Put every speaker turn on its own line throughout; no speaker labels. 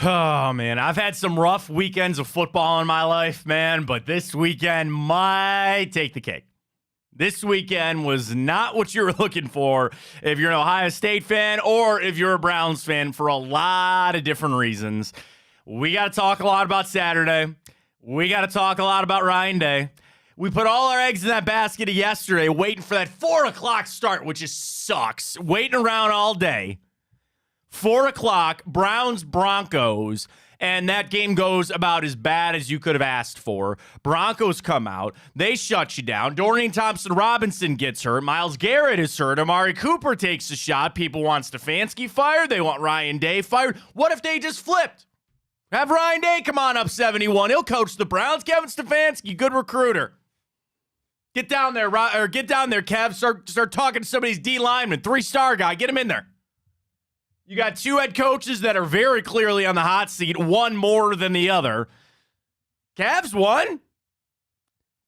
Oh, man, I've had some rough weekends of football in my life, man, but this weekend might take the cake. This weekend was not what you were looking for if you're an Ohio State fan or if you're a Browns fan for a lot of different reasons. We got to talk a lot about Saturday. We got to talk a lot about Ryan Day. We put all our eggs in that basket yesterday, waiting for that 4 o'clock start, which just sucks. Waiting around all day. 4 o'clock, Browns-Broncos, and that game goes about as bad as you could have asked for. Broncos come out. They shut you down. Dorian Thompson-Robinson gets hurt. Myles Garrett is hurt. Amari Cooper takes a shot. People want Stefanski fired. They want Ryan Day fired. What if they just flipped? Have Ryan Day come on up 71. He'll coach the Browns. Kevin Stefanski, good recruiter. Get down there, Kev. Start talking to somebody's D lineman, 3-star guy. Get him in there. You got two head coaches that are very clearly on the hot seat, one more than the other. Cavs won,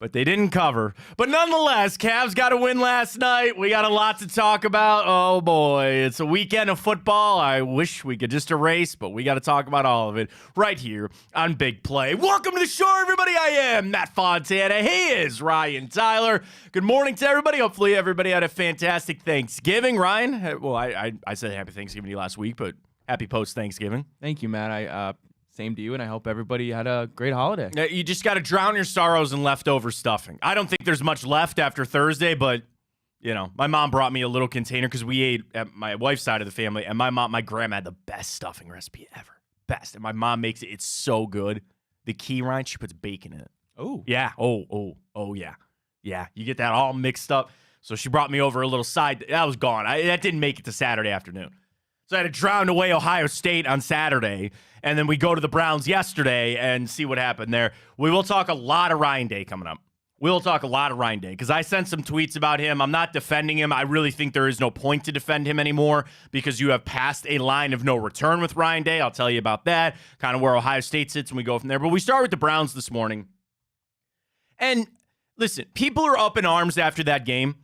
but they didn't cover. But nonetheless, Cavs got a win last night. We got a lot to talk about. Oh, boy. It's a weekend of football. I wish we could just erase, but we got to talk about all of it right here on Big Play. Welcome to the show, everybody. I am Matt Fontana. He is Ryan Tyler. Good morning to everybody. Hopefully everybody had a fantastic Thanksgiving. Ryan, well, I said happy Thanksgiving to you last week, but happy post-Thanksgiving.
Thank you, Matt. Same to you, and I hope everybody had a great holiday.
You just got to drown your sorrows in leftover stuffing. I don't think there's much left after Thursday, but, you know, my mom brought me a little container because we ate at my wife's side of the family, and my grandma had the best stuffing recipe ever. Best. And my mom makes it. It's so good. The key, Ryan, she puts bacon in it.
Oh.
Yeah. Oh, yeah. Yeah, you get that all mixed up. So she brought me over a little side. That was gone. That didn't make it to Saturday afternoon. So I had to drown away Ohio State on Saturday, and then we go to the Browns yesterday and see what happened there. We will talk a lot of Ryan Day coming up. We'll talk a lot of Ryan Day because I sent some tweets about him. I'm not defending him. I really think there is no point to defend him anymore because you have passed a line of no return with Ryan Day. I'll tell you about that, kind of where Ohio State sits, and we go from there. But we start with the Browns this morning. And listen, people are up in arms after that game.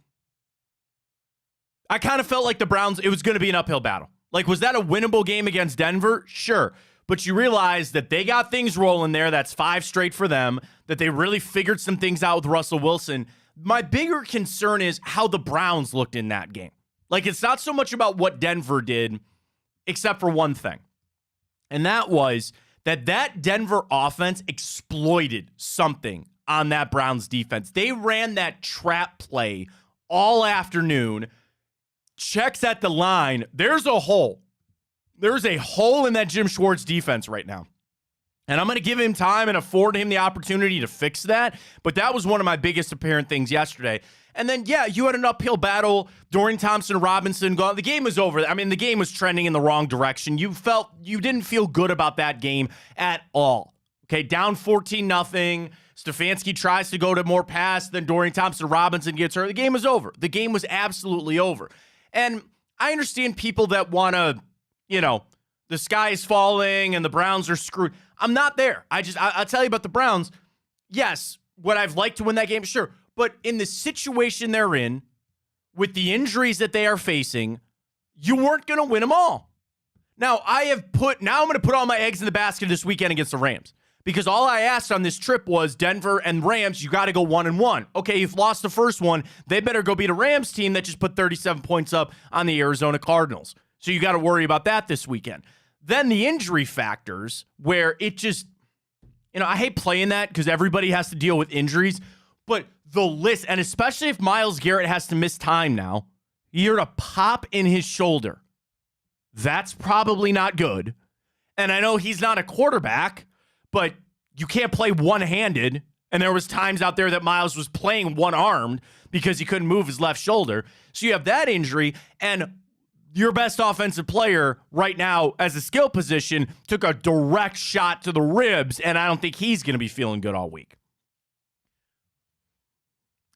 I kind of felt like the Browns, it was going to be an uphill battle. Like, was that a winnable game against Denver? Sure. But you realize that they got things rolling there. That's 5 straight for them, that they really figured some things out with Russell Wilson. My bigger concern is how the Browns looked in that game. Like, it's not so much about what Denver did, except for one thing. And that was that Denver offense exploited something on that Browns defense. They ran that trap play all afternoon. Checks at the line. There's a hole. There's a hole in that Jim Schwartz defense right now. And I'm going to give him time and afford him the opportunity to fix that. But that was one of my biggest apparent things yesterday. And then, yeah, you had an uphill battle. Dorian Thompson-Robinson gone. The game was over. I mean, the game was trending in the wrong direction. You didn't feel good about that game at all. Okay, down 14-0. Stefanski tries to go to more pass, then Dorian Thompson-Robinson gets hurt. The game was over. The game was absolutely over. And I understand people that want to, the sky is falling and the Browns are screwed. I'm not there. I'll tell you about the Browns. Yes, would I've liked to win that game? Sure. But in the situation they're in, with the injuries that they are facing, you weren't going to win them all. Now, I'm going to put all my eggs in the basket this weekend against the Rams. Because all I asked on this trip was Denver and Rams, you got to go 1-1. Okay, you've lost the first one. They better go beat a Rams team that just put 37 points up on the Arizona Cardinals. So you got to worry about that this weekend. Then the injury factors where it just, I hate playing that because everybody has to deal with injuries. But the list, and especially if Myles Garrett has to miss time now, you're to pop in his shoulder. That's probably not good. And I know he's not a quarterback, but you can't play one-handed, and there was times out there that Myles was playing one-armed because he couldn't move his left shoulder. So you have that injury, and your best offensive player right now as a skill position took a direct shot to the ribs, and I don't think he's going to be feeling good all week.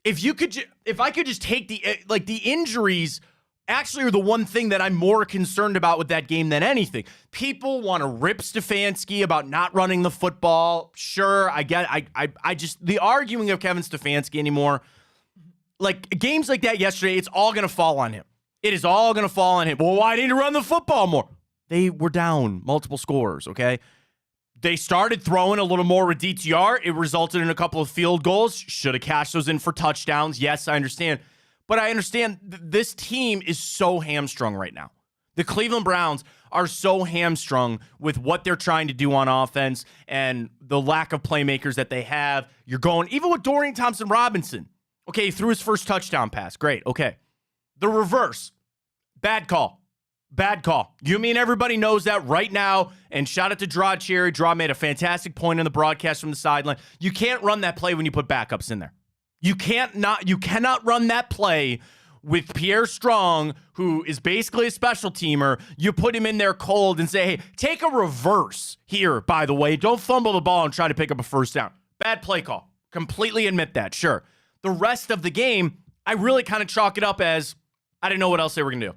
If I could just take the injuries actually are the one thing that I'm more concerned about with that game than anything. People want to rip Stefanski about not running the football. Sure, I get I just the arguing of Kevin Stefanski anymore. Like games like that yesterday, it's all going to fall on him. It is all going to fall on him. Well, why didn't he run the football more? They were down multiple scores, okay? They started throwing a little more with DTR. It resulted in a couple of field goals. Should have cashed those in for touchdowns. Yes, I understand. But I understand this team is so hamstrung right now. The Cleveland Browns are so hamstrung with what they're trying to do on offense and the lack of playmakers that they have. You're going, even with Dorian Thompson-Robinson. Okay, he threw his first touchdown pass. Great, okay. The reverse. Bad call. Bad call. You mean everybody knows that right now, and shout out to Draw Cherry. Draw made a fantastic point in the broadcast from the sideline. You can't run that play when you put backups in there. You cannot run that play with Pierre Strong, who is basically a special teamer. You put him in there cold and say, hey, take a reverse here, by the way. Don't fumble the ball and try to pick up a first down. Bad play call. Completely admit that, sure. The rest of the game, I really kind of chalk it up as I didn't know what else they were going to do.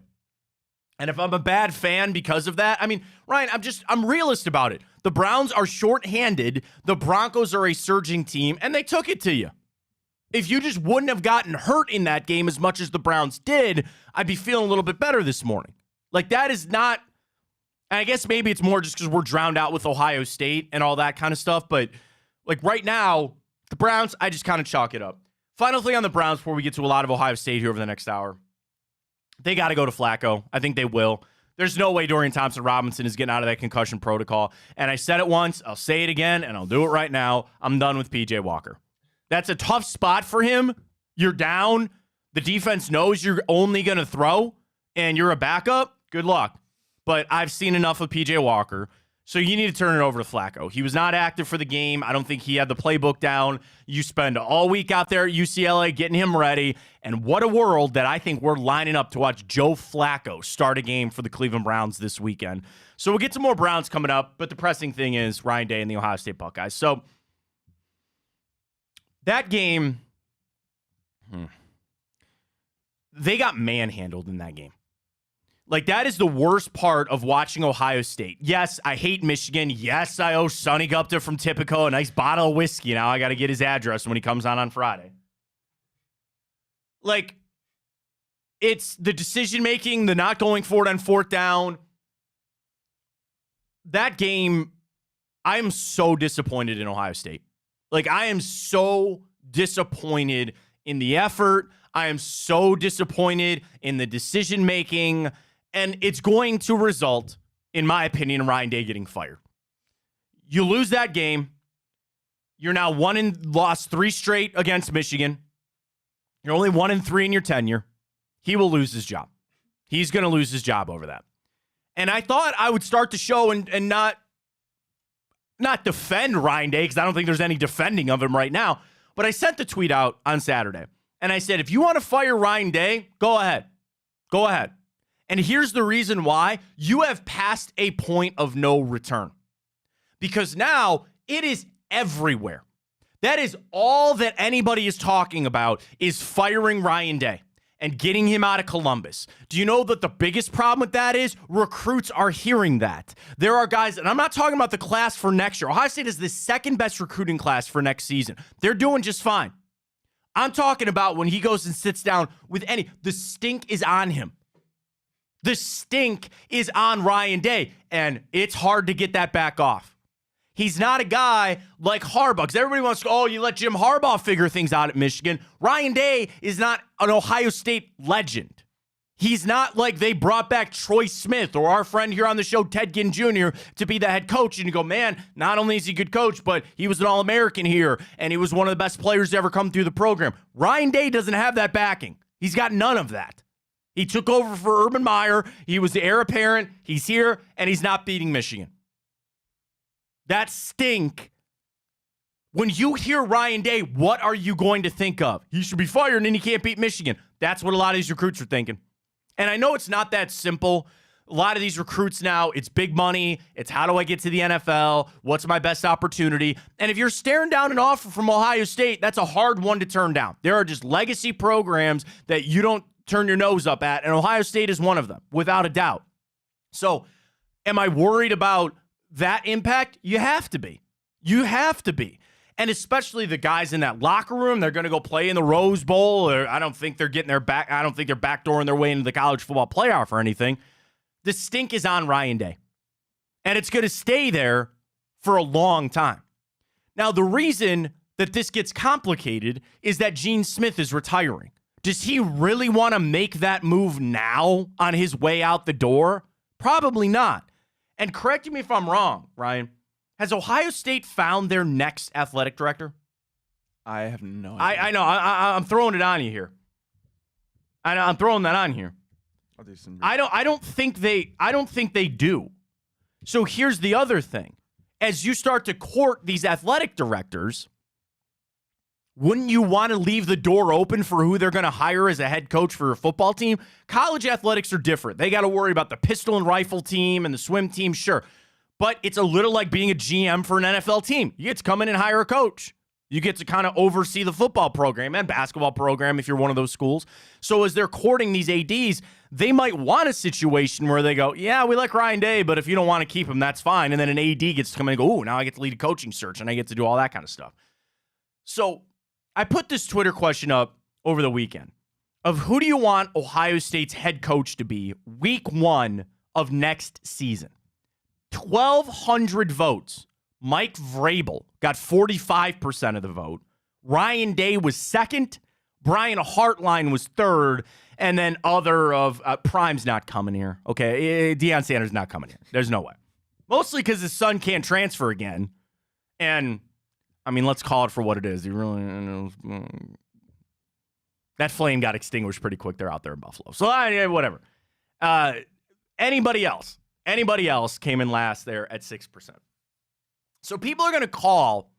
And if I'm a bad fan because of that, I mean, Ryan, I'm realist about it. The Browns are shorthanded. The Broncos are a surging team, and they took it to you. If you just wouldn't have gotten hurt in that game as much as the Browns did, I'd be feeling a little bit better this morning. Like, that is not, and I guess maybe it's more just because we're drowned out with Ohio State and all that kind of stuff. But, like, right now, the Browns, I just kind of chalk it up. Final thing on the Browns before we get to a lot of Ohio State here over the next hour. They got to go to Flacco. I think they will. There's no way Dorian Thompson-Robinson is getting out of that concussion protocol. And I said it once, I'll say it again, and I'll do it right now. I'm done with P.J. Walker. That's a tough spot for him. You're down. The defense knows you're only going to throw, and you're a backup. Good luck. But I've seen enough of P.J. Walker, so you need to turn it over to Flacco. He was not active for the game. I don't think he had the playbook down. You spend all week out there at UCLA getting him ready, and what a world that I think we're lining up to watch Joe Flacco start a game for the Cleveland Browns this weekend. So we'll get to more Browns coming up, but the pressing thing is Ryan Day and the Ohio State Buckeyes. So that game, they got manhandled in that game. Like, that is the worst part of watching Ohio State. Yes, I hate Michigan. Yes, I owe Sonny Gupta from Tipico a nice bottle of whiskey. Now I got to get his address when he comes on Friday. Like, it's the decision-making, the not going for it on fourth down. That game, I am so disappointed in Ohio State. Like, I am so disappointed in the effort. I am so disappointed in the decision-making. And it's going to result, in my opinion, in Ryan Day getting fired. You lose that game. You're now lost 3 straight against Michigan. You're only 1-3 in your tenure. He will lose his job. He's going to lose his job over that. And I thought I would start the show and not defend Ryan Day, because I don't think there's any defending of him right now. But I sent the tweet out on Saturday. And I said, if you want to fire Ryan Day, go ahead. Go ahead. And here's the reason why. You have passed a point of no return. Because now it is everywhere. That is all that anybody is talking about, is firing Ryan Day and getting him out of Columbus. Do you know that the biggest problem with that is recruits are hearing that? There are guys, and I'm not talking about the class for next year. Ohio State is the second best recruiting class for next season. They're doing just fine. I'm talking about when he goes and sits down with the stink is on him. The stink is on Ryan Day, and it's hard to get that back off. He's not a guy like Harbaugh, because everybody wants to, you let Jim Harbaugh figure things out at Michigan. Ryan Day is not an Ohio State legend. He's not like they brought back Troy Smith or our friend here on the show, Ted Ginn Jr., to be the head coach. And you go, man, not only is he a good coach, but he was an All-American here, and he was one of the best players to ever come through the program. Ryan Day doesn't have that backing. He's got none of that. He took over for Urban Meyer. He was the heir apparent. He's here, and he's not beating Michigan. That stink. When you hear Ryan Day, what are you going to think of? He should be fired, and he can't beat Michigan. That's what a lot of these recruits are thinking. And I know it's not that simple. A lot of these recruits now, it's big money. It's how do I get to the NFL? What's my best opportunity? And if you're staring down an offer from Ohio State, that's a hard one to turn down. There are just legacy programs that you don't turn your nose up at, and Ohio State is one of them, without a doubt. So, am I worried about that impact? You have to be. You have to be. And especially the guys in that locker room, they're going to go play in the Rose Bowl, or I don't think they're backdooring their way into the college football playoff or anything. The stink is on Ryan Day. And it's going to stay there for a long time. Now, the reason that this gets complicated is that Gene Smith is retiring. Does he really want to make that move now on his way out the door? Probably not. And correct me if I'm wrong, Ryan. Has Ohio State found their next athletic director?
I have no idea.
I know. I'm throwing it on you here. I'm throwing that on here.
I'll do some.
I don't think they do. So here's the other thing. As you start to court these athletic directors, wouldn't you want to leave the door open for who they're going to hire as a head coach for a football team? College athletics are different. They got to worry about the pistol and rifle team and the swim team, sure. But it's a little like being a GM for an NFL team. You get to come in and hire a coach. You get to kind of oversee the football program and basketball program if you're one of those schools. So as they're courting these ADs, they might want a situation where they go, yeah, we like Ryan Day, but if you don't want to keep him, that's fine. And then an AD gets to come in and go, ooh, now I get to lead a coaching search and I get to do all that kind of stuff. So I put this Twitter question up over the weekend of who do you want Ohio State's head coach to be week 1 of next season? 1,200 votes. Mike Vrabel got 45% of the vote. Ryan Day was second. Brian Hartline was third. And then other of Prime's not coming here. Okay, Deion Sanders not coming here. There's no way. Mostly because his son can't transfer again. And, I mean, let's call it for what it is. He really that flame got extinguished pretty quick. They're out there in Buffalo. So, whatever. Anybody else? Anybody else came in last there at 6%. So people are going to call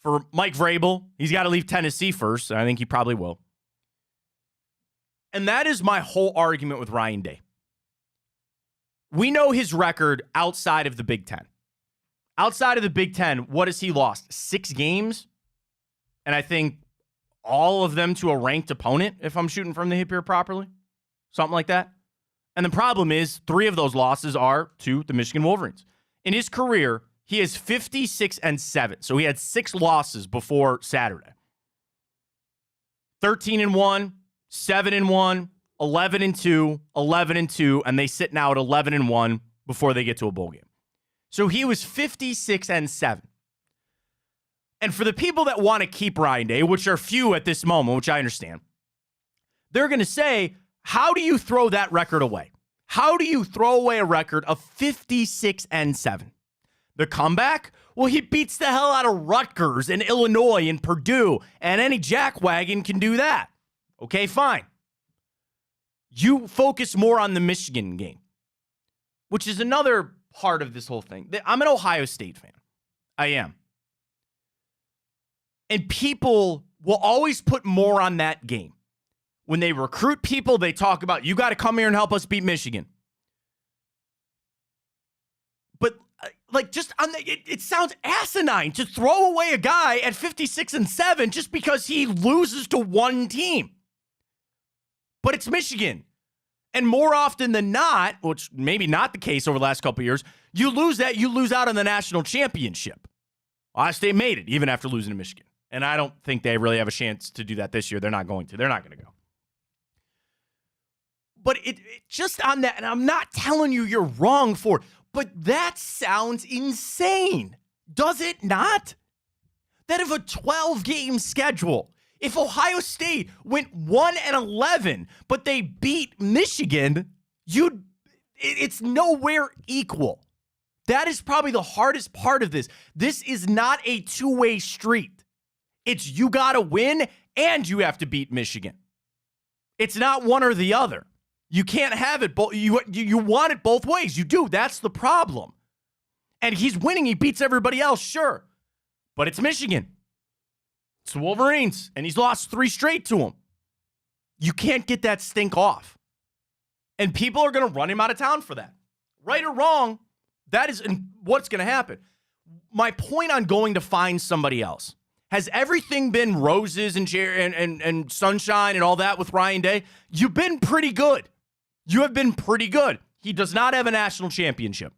for Mike Vrabel. He's got to leave Tennessee first, and I think he probably will. And that is my whole argument with Ryan Day. We know his record outside of the Big Ten. Outside of the Big Ten, what has he lost? 6 games? And I think all of them to a ranked opponent, if I'm shooting from the hip here properly. Something like that. And the problem is 3 of those losses are to the Michigan Wolverines. In his career, he is 56-7. So he had 6 losses before Saturday. 13-1, 7-1, 11-2, 11-2, and they sit now at 11-1 before they get to a bowl game. So he was 56-7. And for the people that want to keep Ryan Day, which are few at this moment, which I understand, they're going to say, how do you throw that record away? How do you throw away a record of 56-7? The comeback? Well, he beats the hell out of Rutgers and Illinois and Purdue, and any jackwagon can do that. Okay, fine. You focus more on the Michigan game, which is another part of this whole thing. I'm an Ohio State fan. I am. And people will always put more on that game. When they recruit people, they talk about, you got to come here and help us beat Michigan. But, like, just on it sounds asinine to throw away a guy at 56-7 just because he loses to one team. But it's Michigan. And more often than not, which maybe not the case over the last couple of years, you lose out on the national championship. Ohio State made it, even after losing to Michigan. And I don't think they really have a chance to do that this year. They're not going to. They're not going to go. But it just on that, and I'm not telling you you're wrong for it, but that sounds insane. Does it not? That if a 12-game schedule, if Ohio State went 1-11, but they beat Michigan, it's nowhere equal. That is probably the hardest part of this. This is not a two-way street. It's you got to win and you have to beat Michigan. It's not one or the other. You can't have it both. You want it both ways. You do. That's the problem. And he's winning. He beats everybody else, sure. But it's Michigan. It's the Wolverines. And he's lost 3 straight to them. You can't get that stink off. And people are going to run him out of town for that. Right or wrong, that is what's going to happen. My point on going to find somebody else. Has everything been roses and sunshine and all that with Ryan Day? You've been pretty good. You have been pretty good. He does not have a national championship.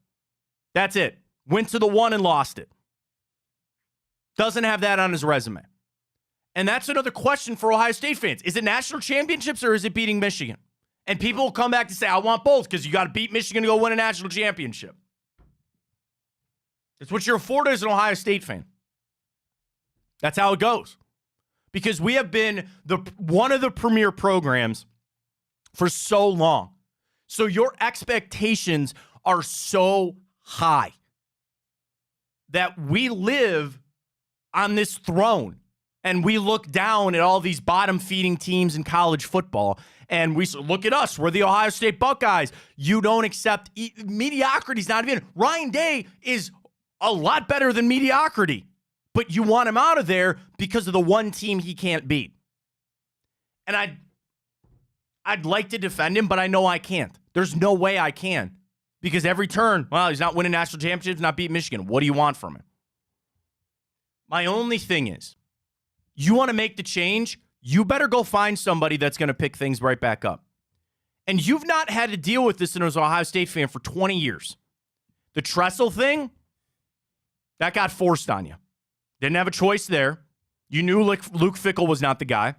That's it. Went to the 1 and lost it. Doesn't have that on his resume. And that's another question for Ohio State fans. Is it national championships or is it beating Michigan? And people will come back to say, I want both because you got to beat Michigan to go win a national championship. It's what you're afforded as an Ohio State fan. That's how it goes. Because we have been one of the premier programs for so long. So your expectations are so high that we live on this throne and we look down at all these bottom-feeding teams in college football and we say, look at us. We're the Ohio State Buckeyes. You don't accept mediocrity's not even. Ryan Day is a lot better than mediocrity, but you want him out of there because of the one team he can't beat. And I'd like to defend him, but I know I can't. There's no way I can. Because every turn, well, he's not winning national championships, not beating Michigan. What do you want from him? My only thing is, you want to make the change, you better go find somebody that's going to pick things right back up. And you've not had to deal with this as an Ohio State fan for 20 years. The Tressel thing, that got forced on you. Didn't have a choice there. You knew Luke Fickell was not the guy.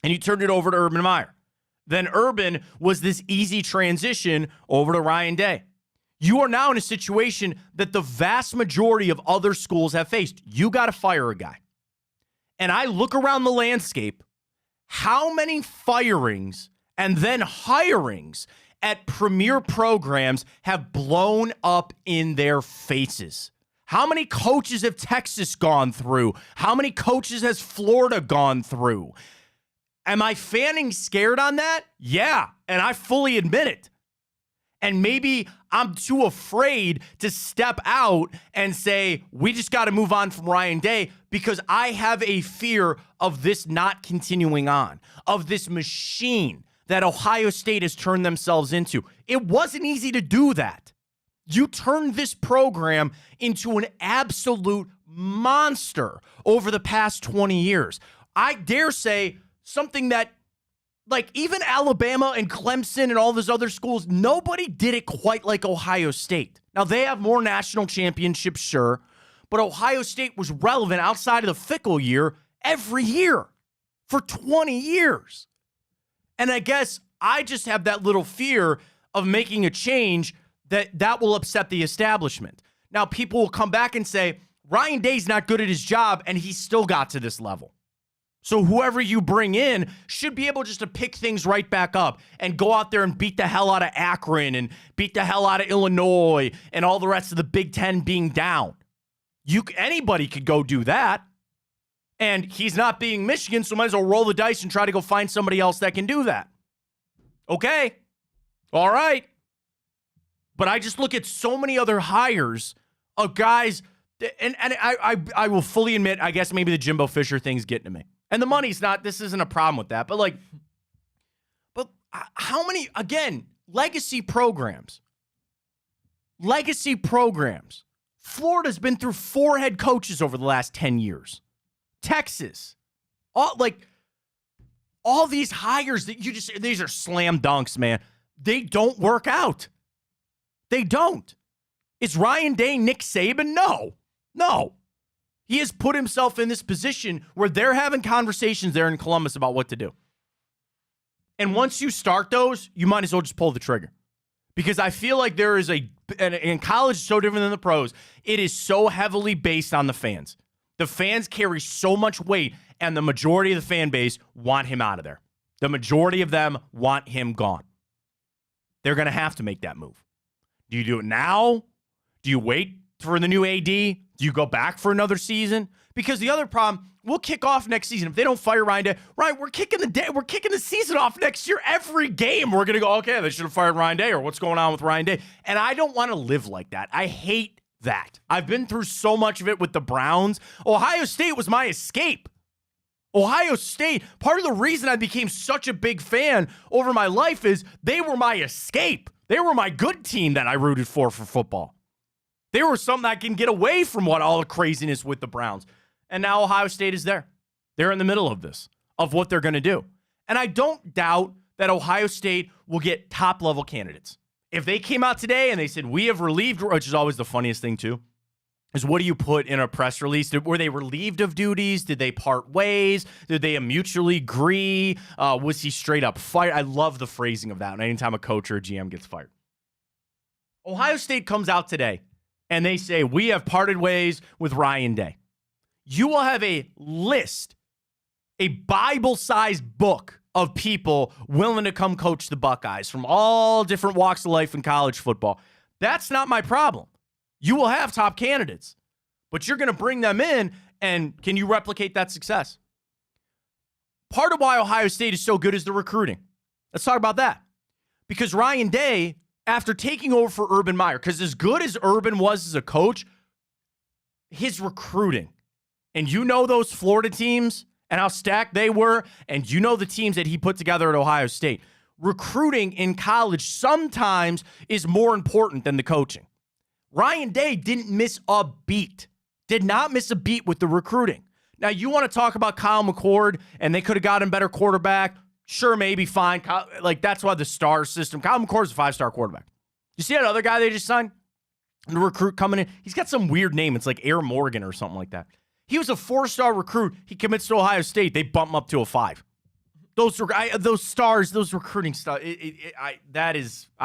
And you turned it over to Urban Meyer. Then Urban was this easy transition over to Ryan Day. You are now in a situation that the vast majority of other schools have faced. You got to fire a guy. And I look around the landscape, how many firings and then hirings at premier programs have blown up in their faces? How many coaches have Texas gone through? How many coaches has Florida gone through? Am I fanning scared on that? Yeah, and I fully admit it. And maybe I'm too afraid to step out and say, we just got to move on from Ryan Day because I have a fear of this not continuing on, of this machine that Ohio State has turned themselves into. It wasn't easy to do that. You turned this program into an absolute monster over the past 20 years. I dare say something that, like, even Alabama and Clemson and all those other schools, nobody did it quite like Ohio State. Now, they have more national championships, sure, but Ohio State was relevant outside of the Fickell year every year for 20 years. And I guess I just have that little fear of making a change that will upset the establishment. Now, people will come back and say, Ryan Day's not good at his job, and he still got to this level. So whoever you bring in should be able just to pick things right back up and go out there and beat the hell out of Akron and beat the hell out of Illinois and all the rest of the Big Ten being down. Anybody could go do that. And he's not beating Michigan, so might as well roll the dice and try to go find somebody else that can do that. Okay. All right. But I just look at so many other hires of guys, and I will fully admit, I guess maybe the Jimbo Fisher thing's getting to me. And the money's not, this isn't a problem with that. But how many, again, legacy programs. Florida's been through 4 head coaches over the last 10 years. Texas. All these hires that these are slam dunks, man. They don't work out. They don't. Is Ryan Day Nick Saban? No. He has put himself in this position where they're having conversations there in Columbus about what to do. And once you start those, you might as well just pull the trigger. Because I feel like there is and college is so different than the pros, it is so heavily based on the fans. The fans carry so much weight, and the majority of the fan base want him out of there. The majority of them want him gone. They're going to have to make that move. Do you do it now? Do you wait for the new AD? Do you go back for another season? Because the other problem, we'll kick off next season. If they don't fire Ryan Day, right, we're kicking the season off next year. Every game we're going to go, okay, they should have fired Ryan Day, or what's going on with Ryan Day? And I don't want to live like that. I hate that. I've been through so much of it with the Browns. Ohio State was my escape. Ohio State, part of the reason I became such a big fan over my life is they were my escape. They were my good team that I rooted for football. They were something I can get away from all the craziness with the Browns. And now Ohio State is there. They're in the middle of this, of what they're going to do. And I don't doubt that Ohio State will get top-level candidates. If they came out today and they said, we have relieved, which is always the funniest thing too, is what do you put in a press release? Were they relieved of duties? Did they part ways? Did they mutually agree? Was he straight up fired? I love the phrasing of that anytime a coach or a GM gets fired. Ohio State comes out today and they say, we have parted ways with Ryan Day, you will have a list, a Bible-sized book of people willing to come coach the Buckeyes from all different walks of life in college football. That's not my problem. You will have top candidates, but you're going to bring them in, and can you replicate that success? Part of why Ohio State is so good is the recruiting. Let's talk about that. Because Ryan Day, after taking over for Urban Meyer, because as good as Urban was as a coach, his recruiting, and you know those Florida teams and how stacked they were, and you know the teams that he put together at Ohio State. Recruiting in college sometimes is more important than the coaching. Ryan Day didn't miss a beat, did not miss a beat with the recruiting. Now, you want to talk about Kyle McCord, and they could have gotten a better quarterback. Sure, maybe fine. Like, that's why the star system. Kyle McCord's a 5-star quarterback. You see that other guy they just signed? The recruit coming in. He's got some weird name. It's like Air Morgan or something like that. He was a 4-star recruit. He commits to Ohio State. They bump him up to a 5. Those stars, those recruiting stuff, I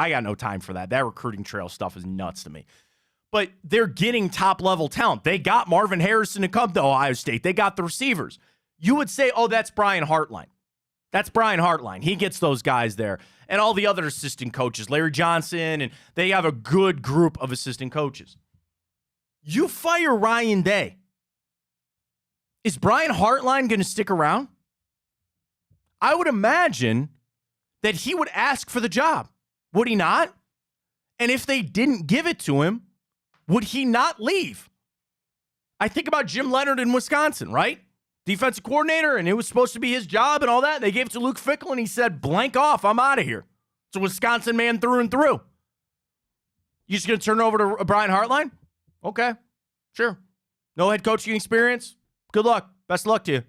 got no time for that. That recruiting trail stuff is nuts to me. But they're getting top-level talent. They got Marvin Harrison to come to Ohio State. They got the receivers. You would say, oh, that's Brian Hartline. That's Brian Hartline. He gets those guys there. And all the other assistant coaches, Larry Johnson, and they have a good group of assistant coaches. You fire Ryan Day. Is Brian Hartline going to stick around? I would imagine that he would ask for the job. Would he not? And if they didn't give it to him, would he not leave? I think about Jim Leonard in Wisconsin, right? Defensive coordinator, and it was supposed to be his job and all that. They gave it to Luke Fickell, and he said, blank off, I'm out of here. It's a Wisconsin man through and through. You just going to turn it over to Brian Hartline? Okay, sure. No head coaching experience? Good luck. Best of luck to you.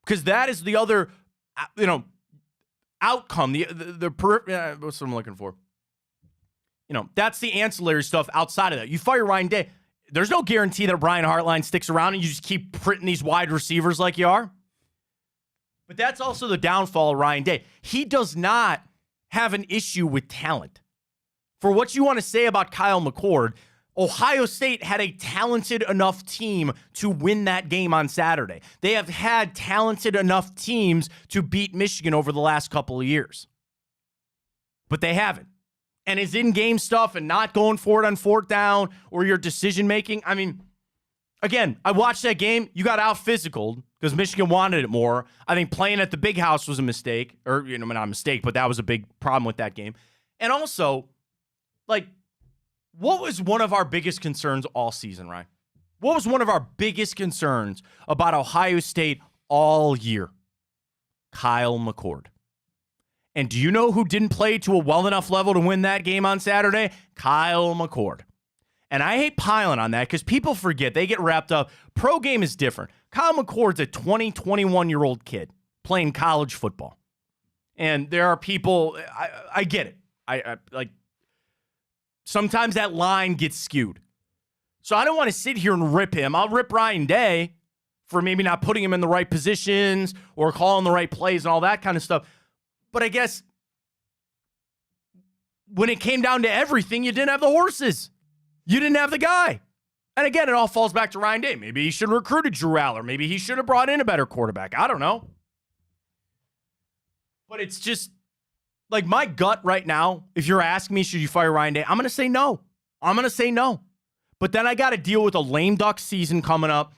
Because that is the other, outcome. What's what I'm looking for? That's the ancillary stuff outside of that. You fire Ryan Day. There's no guarantee that Brian Hartline sticks around and you just keep printing these wide receivers like you are. But that's also the downfall of Ryan Day. He does not have an issue with talent. For what you want to say about Kyle McCord, Ohio State had a talented enough team to win that game on Saturday. They have had talented enough teams to beat Michigan over the last couple of years. But they haven't. And his in-game stuff and not going for it on 4th down or your decision-making. I mean, again, I watched that game. You got out-physicaled because Michigan wanted it more. I think playing at the Big House was a mistake. Or, not a mistake, but that was a big problem with that game. And also, what was one of our biggest concerns all season, Ryan? What was one of our biggest concerns about Ohio State all year? Kyle McCord. And do you know who didn't play to a well enough level to win that game on Saturday? Kyle McCord. And I hate piling on that because people forget. They get wrapped up. Pro game is different. Kyle McCord's a 20, 21-year-old kid playing college football. And there are people, I get it. I sometimes that line gets skewed. So I don't want to sit here and rip him. I'll rip Ryan Day for maybe not putting him in the right positions or calling the right plays and all that kind of stuff. But I guess when it came down to everything, you didn't have the horses. You didn't have the guy. And again, it all falls back to Ryan Day. Maybe he should have recruited Drew Aller. Maybe he should have brought in a better quarterback. I don't know. But it's just like my gut right now, if you're asking me, should you fire Ryan Day? I'm going to say no. But then I got to deal with a lame duck season coming up.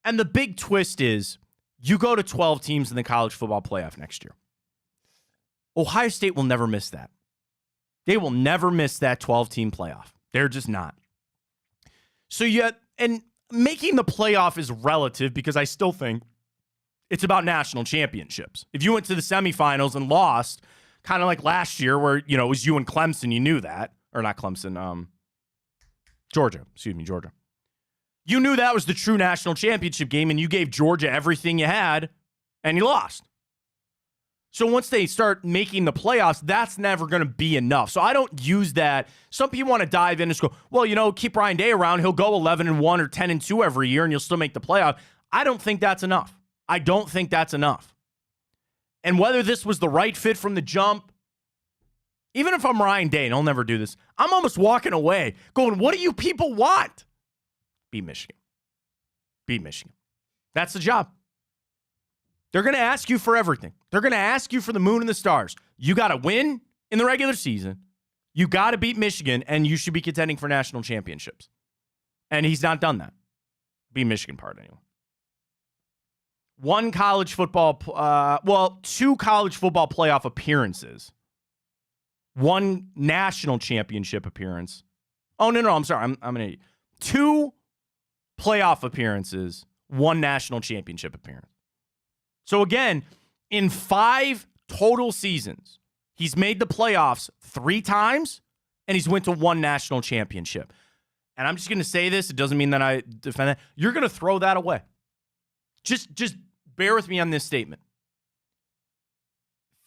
And the big twist is you go to 12 teams in the college football playoff next year. Ohio State will never miss that. They will never miss that 12-team playoff. They're just not. So and making the playoff is relative because I still think it's about national championships. If you went to the semifinals and lost, kind of like last year where, it was you and Clemson, you knew that. Or not Clemson, Georgia. You knew that was the true national championship game and you gave Georgia everything you had and you lost. So once they start making the playoffs, that's never going to be enough. So I don't use that. Some people want to dive in and go, well, keep Ryan Day around. He'll go 11-1 or 10-2 every year, and you'll still make the playoff. I don't think that's enough. And whether this was the right fit from the jump, Even if I'm Ryan Day, and I'll never do this, I'm almost walking away going, what do you people want? Beat Michigan. Beat Michigan. That's the job. They're going to ask you for everything. They're going to ask you for the moon and the stars. You got to win in the regular season. You got to beat Michigan, and you should be contending for national championships. And he's not done that. Beat Michigan part, anyway. Two college football playoff appearances. One national championship appearance. Oh, no, I'm sorry. I'm an idiot. 2 playoff appearances, 1 national championship appearance. So again, in 5 total seasons, he's made the playoffs 3 times, and he's went to 1 national championship. And I'm just going to say this. It doesn't mean that I defend that. You're going to throw that away. Just bear with me on this statement.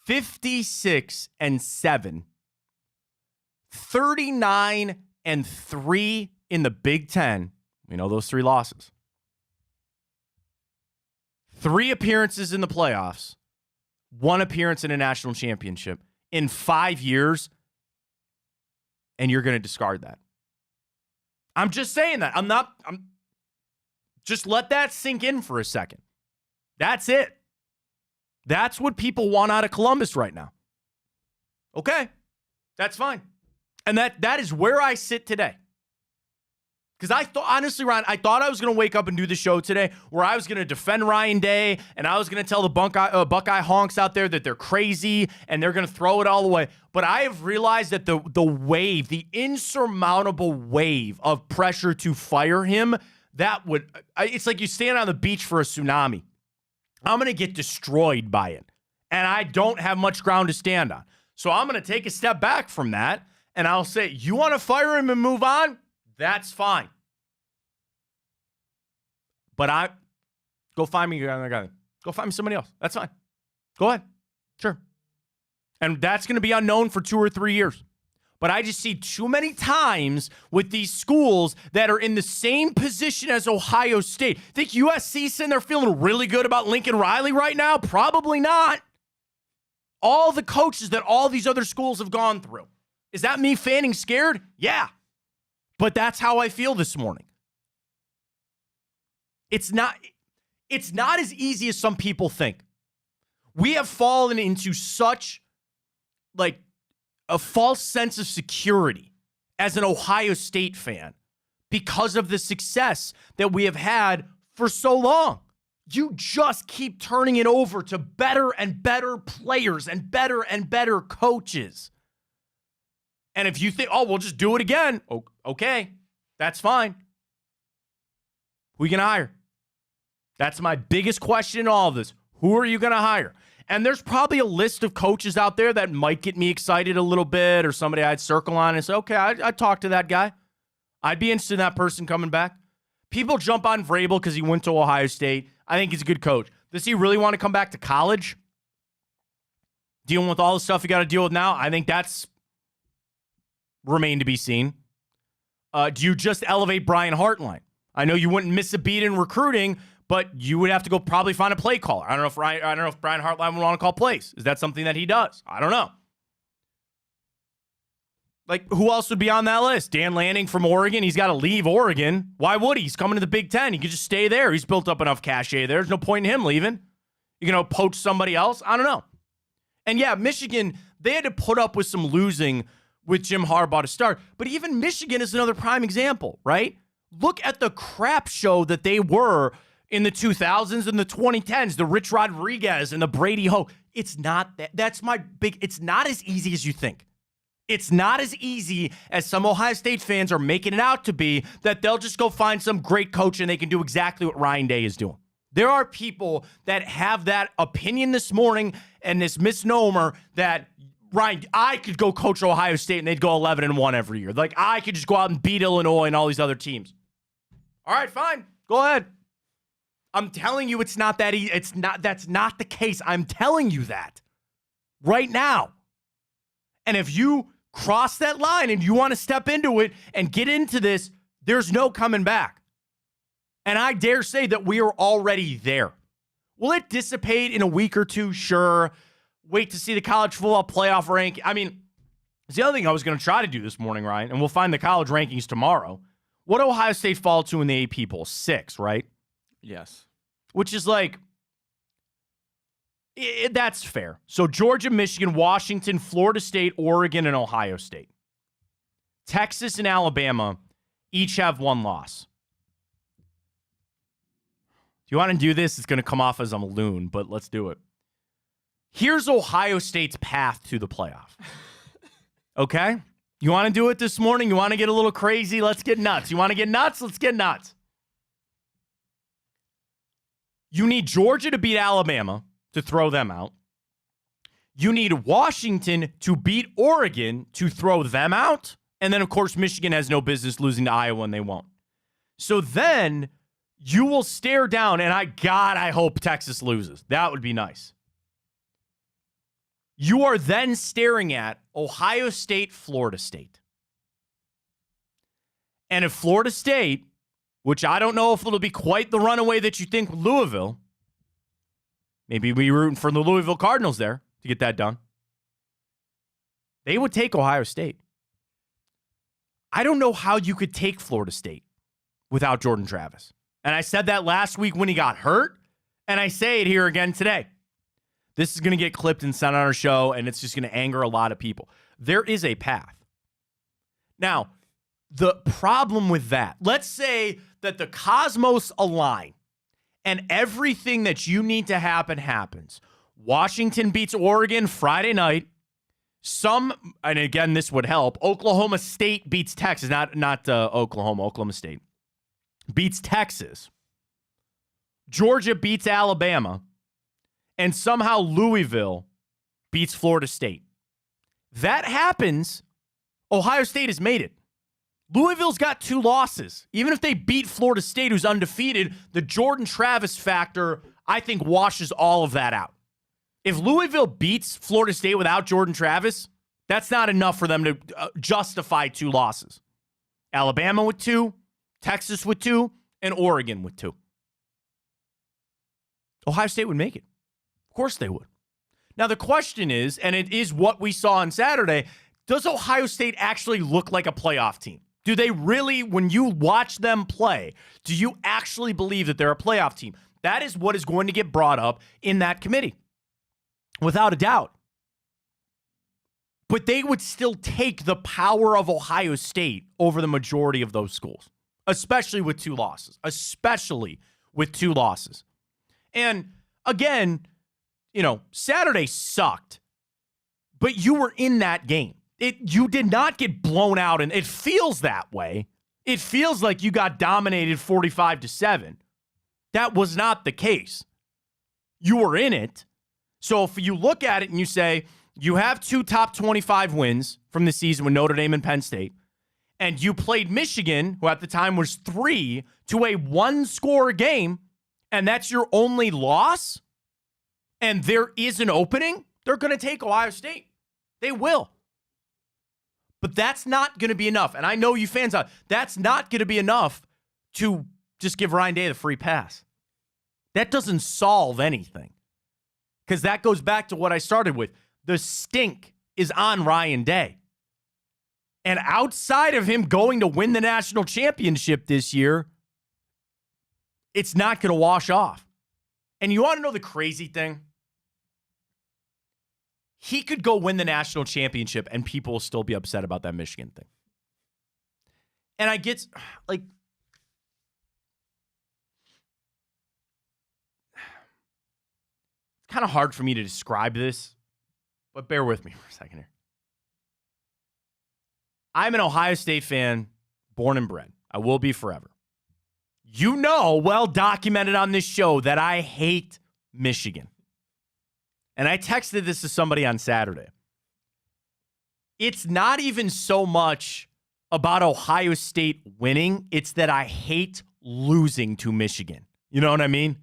56-7, 39-3 in the Big Ten. We know those 3 losses. 3 appearances in the playoffs, 1 appearance in a national championship in 5 years, and you're going to discard that. I'm just saying that. Just let that sink in for a second. That's it. That's what people want out of Columbus right now. Okay, that's fine. And that is where I sit today. Because I thought, honestly, Ryan, I thought I was going to wake up and do the show today where I was going to defend Ryan Day and I was going to tell the Buckeye honks out there that they're crazy and they're going to throw it all away. But I have realized that the wave, the insurmountable wave of pressure to fire him, it's like you stand on the beach for a tsunami. I'm going to get destroyed by it. And I don't have much ground to stand on. So I'm going to take a step back from that and I'll say, you want to fire him and move on? That's fine. But go find me another guy. Go find me somebody else. That's fine. Go ahead. Sure. And that's going to be unknown for 2 or 3 years. But I just see too many times with these schools that are in the same position as Ohio State. Think USC sitting there feeling really good about Lincoln Riley right now? Probably not. All the coaches that all these other schools have gone through. Is that me fanning scared? Yeah. But that's how I feel this morning. It's not as easy as some people think. We have fallen into such a false sense of security as an Ohio State fan because of the success that we have had for so long. You just keep turning it over to better and better players and better coaches. And if you think, we'll just do it again, okay, that's fine. Who are you going to hire? That's my biggest question in all of this. Who are you going to hire? And there's probably a list of coaches out there that might get me excited a little bit or somebody I'd circle on and say, okay, I'd talk to that guy. I'd be interested in that person coming back. People jump on Vrabel because he went to Ohio State. I think he's a good coach. Does he really want to come back to college? Dealing with all the stuff you got to deal with now? I think that's remain to be seen. Do you just elevate Brian Hartline? I know you wouldn't miss a beat in recruiting, but you would have to go probably find a play caller. I don't know if Brian Hartline would want to call plays. Is that something that he does? I don't know. Who else would be on that list? Dan Lanning from Oregon. He's got to leave Oregon. Why would he? He's coming to the Big Ten. He could just stay there. He's built up enough cachet there. There's no point in him leaving. You're going to poach somebody else? I don't know. And yeah, Michigan, they had to put up with some losing with Jim Harbaugh to start. But even Michigan is another prime example, right? Look at the crap show that they were in the 2000s and the 2010s, the Rich Rodriguez and the Brady Hoke. It's not that. That's my big, it's not as easy as you think. It's not as easy as some Ohio State fans are making it out to be that they'll just go find some great coach and they can do exactly what Ryan Day is doing. There are people that have that opinion this morning and this misnomer that Ryan, I could go coach Ohio State and they'd go 11-1 every year. I could just go out and beat Illinois and all these other teams. All right, fine. Go ahead. I'm telling you it's not that easy. That's not the case. I'm telling you that right now. And if you cross that line and you want to step into it and get into this, there's no coming back. And I dare say that we are already there. Will it dissipate in a week or two? Sure. Wait to see the college football playoff rank. I mean, It's the other thing I was going to try to do this morning, Ryan, and we'll find the college rankings tomorrow. What did Ohio State fall to in the AP poll? 6, right?
Yes.
Which is like, that's fair. So Georgia, Michigan, Washington, Florida State, Oregon, and Ohio State. Texas and Alabama each have 1 loss. If you want to do this, it's going to come off as I'm a loon, but let's do it. Here's Ohio State's path to the playoff. Okay? You want to do it this morning? You want to get a little crazy? Let's get nuts. You want to get nuts? Let's get nuts. You need Georgia to beat Alabama to throw them out. You need Washington to beat Oregon to throw them out. And then, of course, Michigan has no business losing to Iowa, and they won't. So then you will stare down, and I hope Texas loses. That would be nice. You are then staring at Ohio State, Florida State. And if Florida State, which I don't know if it'll be quite the runaway that you think with Louisville, maybe we're rooting for the Louisville Cardinals there to get that done, they would take Ohio State. I don't know how you could take Florida State without Jordan Travis. And I said that last week when he got hurt, and I say it here again today. This is going to get clipped and sent on our show, and it's just going to anger a lot of people. There is a path. Now, the problem with that, let's say that the cosmos align and everything that you need to happen happens. Washington beats Oregon Friday night. And again, this would help. Oklahoma State beats Texas, not Oklahoma State beats Texas. Georgia beats Alabama. And somehow Louisville beats Florida State. That happens, Ohio State has made it. Louisville's got 2 losses. Even if they beat Florida State, who's undefeated, the Jordan Travis factor, I think, washes all of that out. If Louisville beats Florida State without Jordan Travis, that's not enough for them to justify 2 losses. Alabama with 2, Texas with 2, and Oregon with 2. Ohio State would make it. Of course they would. Now, the question is, and it is what we saw on Saturday, does Ohio State actually look like a playoff team? Do they really, when you watch them play, do you actually believe that they're a playoff team? That is what is going to get brought up in that committee, without a doubt. But they would still take the power of Ohio State over the majority of those schools, especially with 2 losses. And again, Saturday sucked, but you were in that game. You did not get blown out, and it feels that way. It feels like you got dominated 45-7. That was not the case. You were in it. So if you look at it and you say, you have 2 top 25 wins from the season with Notre Dame and Penn State, and you played Michigan, who at the time was 3, to a 1-score game, and that's your only loss, and there is an opening, they're going to take Ohio State. They will. But that's not going to be enough. And I know you fans out. That's not going to be enough to just give Ryan Day the free pass. That doesn't solve anything. Because that goes back to what I started with. The stink is on Ryan Day. And outside of him going to win the national championship this year, it's not going to wash off. And you want to know the crazy thing? He could go win the national championship and people will still be upset about that Michigan thing. And I get, like, it's kind of hard for me to describe this, but bear with me for a second here. I'm an Ohio State fan, born and bred. I will be forever. You know, well documented on this show, that I hate Michigan. And I texted this to somebody on Saturday. It's not even so much about Ohio State winning. It's that I hate losing to Michigan. You know what I mean?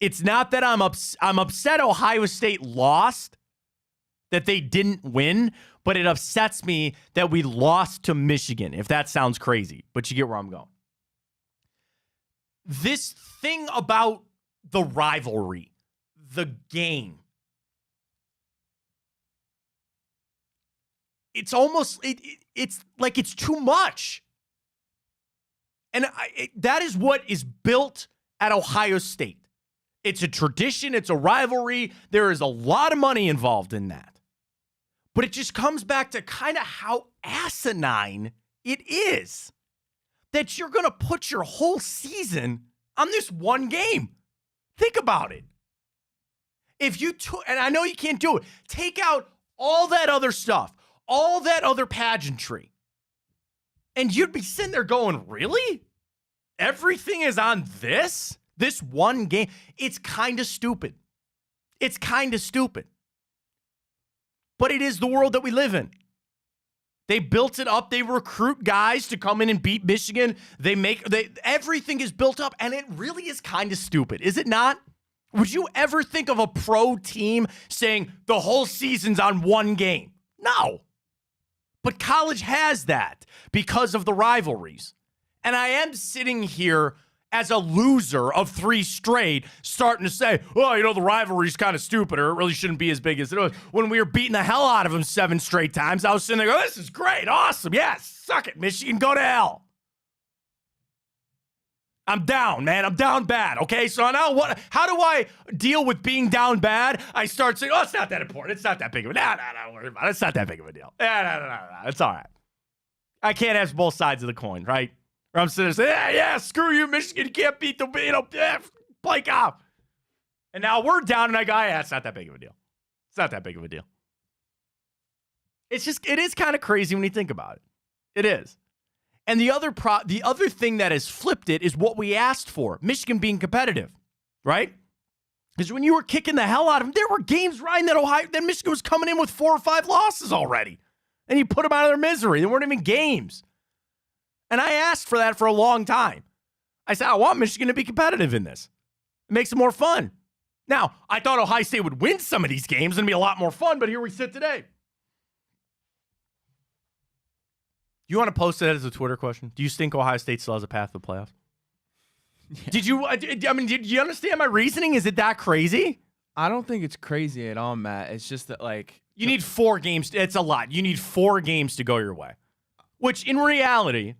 It's not that I'm upset Ohio State lost, that they didn't win, but it upsets me that we lost to Michigan, if that sounds crazy. But you get where I'm going. This thing about the rivalry, the game, it's almost it's like it's too much. And that is what is built at Ohio State. It's a tradition. It's a rivalry. There is a lot of money involved in that. But it just comes back to kind of how asinine it is that you're going to put your whole season on this one game. Think about it. If you took, and I know you can't do it, take out all that other stuff, all that other pageantry, and you'd be sitting there going, really? Everything is on this one game? It's kind of stupid. It's kind of stupid. But it is the world that we live in. They built it up. They recruit guys to come in and beat Michigan. Everything is built up, and it really is kind of stupid, is it not? Would you ever think of a pro team saying the whole season's on one game? No. But college has that because of the rivalries. And I am sitting here as a loser of 3 straight starting to say, well, the rivalry's kind of stupid, or it really shouldn't be as big as it was. When we were beating the hell out of them 7 straight times, I was sitting there going, this is great, awesome, yes, suck it, Michigan, go to hell. I'm down, man. I'm down bad, okay? So now how do I deal with being down bad? I start saying, it's not that important. It's not that big of a deal. No, don't worry about it. It's not that big of a deal. No. It's all right. I can't have both sides of the coin, right? Or I'm sitting there saying, yeah, screw you, Michigan. You can't beat the, Blake off. And now we're down, and I go, it's not that big of a deal. It's not that big of a deal. It is kind of crazy when you think about it. It is. And the other thing that has flipped it is what we asked for, Michigan being competitive, right? Because when you were kicking the hell out of them, there were games, Ryan, that Michigan was coming in with 4 or 5 losses already. And you put them out of their misery. They weren't even games. And I asked for that for a long time. I said, I want Michigan to be competitive in this. It makes it more fun. Now, I thought Ohio State would win some of these games and be a lot more fun, but here we sit today. You want to post it as a Twitter question? Do you think Ohio State still has a path to the playoffs? Yeah. Did you understand my reasoning? Is it that crazy?
I don't think it's crazy at all, Matt. It's just that,
you need 4 games. It's a lot. You need 4 games to go your way. Which, in reality,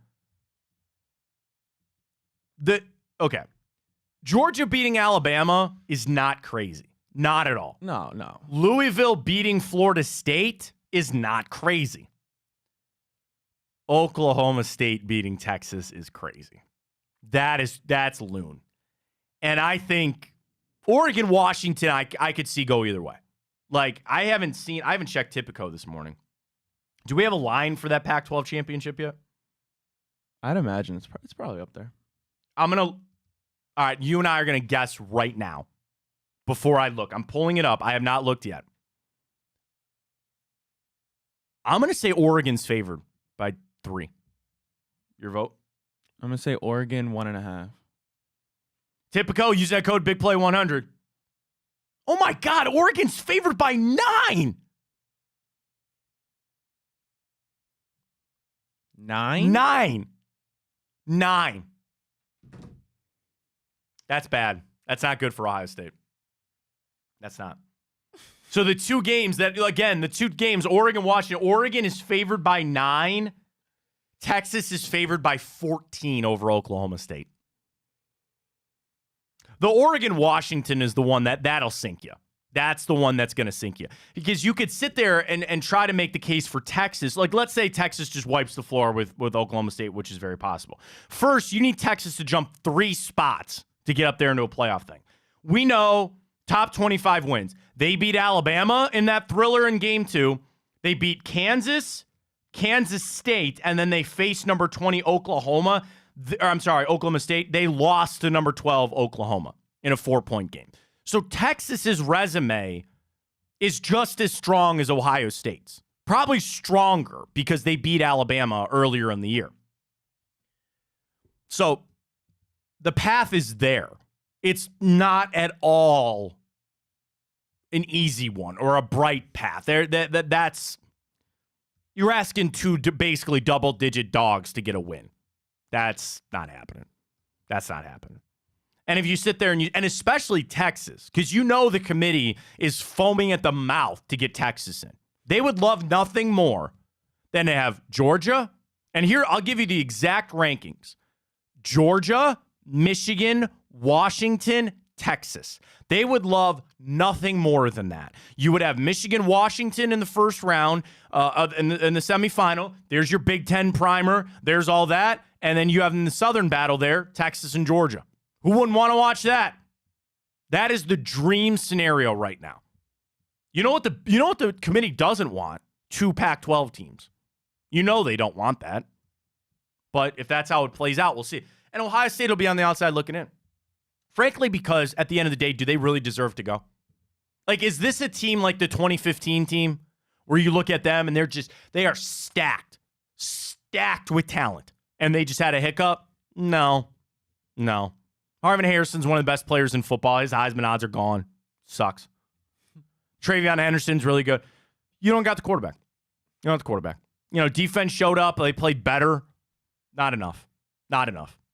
Georgia beating Alabama is not crazy. Not at all.
No.
Louisville beating Florida State is not crazy. Oklahoma State beating Texas is crazy. That's loon. And I think Oregon, Washington, I could see go either way. I haven't checked Tipico this morning. Do we have a line for that Pac-12 championship yet?
I'd imagine it's probably up there.
All right, you and I are going to guess right now before I look. I'm pulling it up. I have not looked yet. I'm going to say Oregon's favored by 3. Your vote?
I'm going to say Oregon 1.5.
Tipico, use that code BigPlay100. Oh my God, Oregon's favored by 9.
9?
9. That's bad. That's not good for Ohio State. That's not. So the 2 games Oregon, Washington. Oregon is favored by 9. Texas is favored by 14 over Oklahoma State. The Oregon-Washington is the one that'll sink you. That's the one that's going to sink you. Because you could sit there and try to make the case for Texas. Let's say Texas just wipes the floor with Oklahoma State, which is very possible. First, you need Texas to jump 3 spots to get up there into a playoff thing. We know top 25 wins. They beat Alabama in that thriller in game 2. They beat Kansas State, and then they faced number 20 Oklahoma State. They lost to number 12 Oklahoma in a 4-point game. So Texas's resume is just as strong as Ohio State's. Probably stronger because they beat Alabama earlier in the year. So the path is there. It's not at all an easy one or a bright path. That's you're asking 2 basically double-digit dogs to get a win. That's not happening. That's not happening. And if you sit there and especially Texas, because the committee is foaming at the mouth to get Texas in. They would love nothing more Then they have Georgia. And here, I'll give you the exact rankings. Georgia, Michigan, Washington, Texas. They would love nothing more than that. You would have Michigan, Washington in the first round, in the semifinal. There's your Big Ten primer. There's all that. And then you have in the Southern battle there, Texas and Georgia. Who wouldn't want to watch that? That is the dream scenario right now. You know what the committee doesn't want? 2 Pac-12 teams. You know they don't want that. But if that's how it plays out, we'll see. And Ohio State will be on the outside looking in. Frankly, because at the end of the day, do they really deserve to go? Like, is this a team like the 2015 team where you look at them and they are stacked with talent, and they just had a hiccup? No. Marvin Harrison's one of the best players in football. His Heisman odds are gone. Sucks. Travion Henderson's really good. You don't got the quarterback. Defense showed up. They played better. Not enough.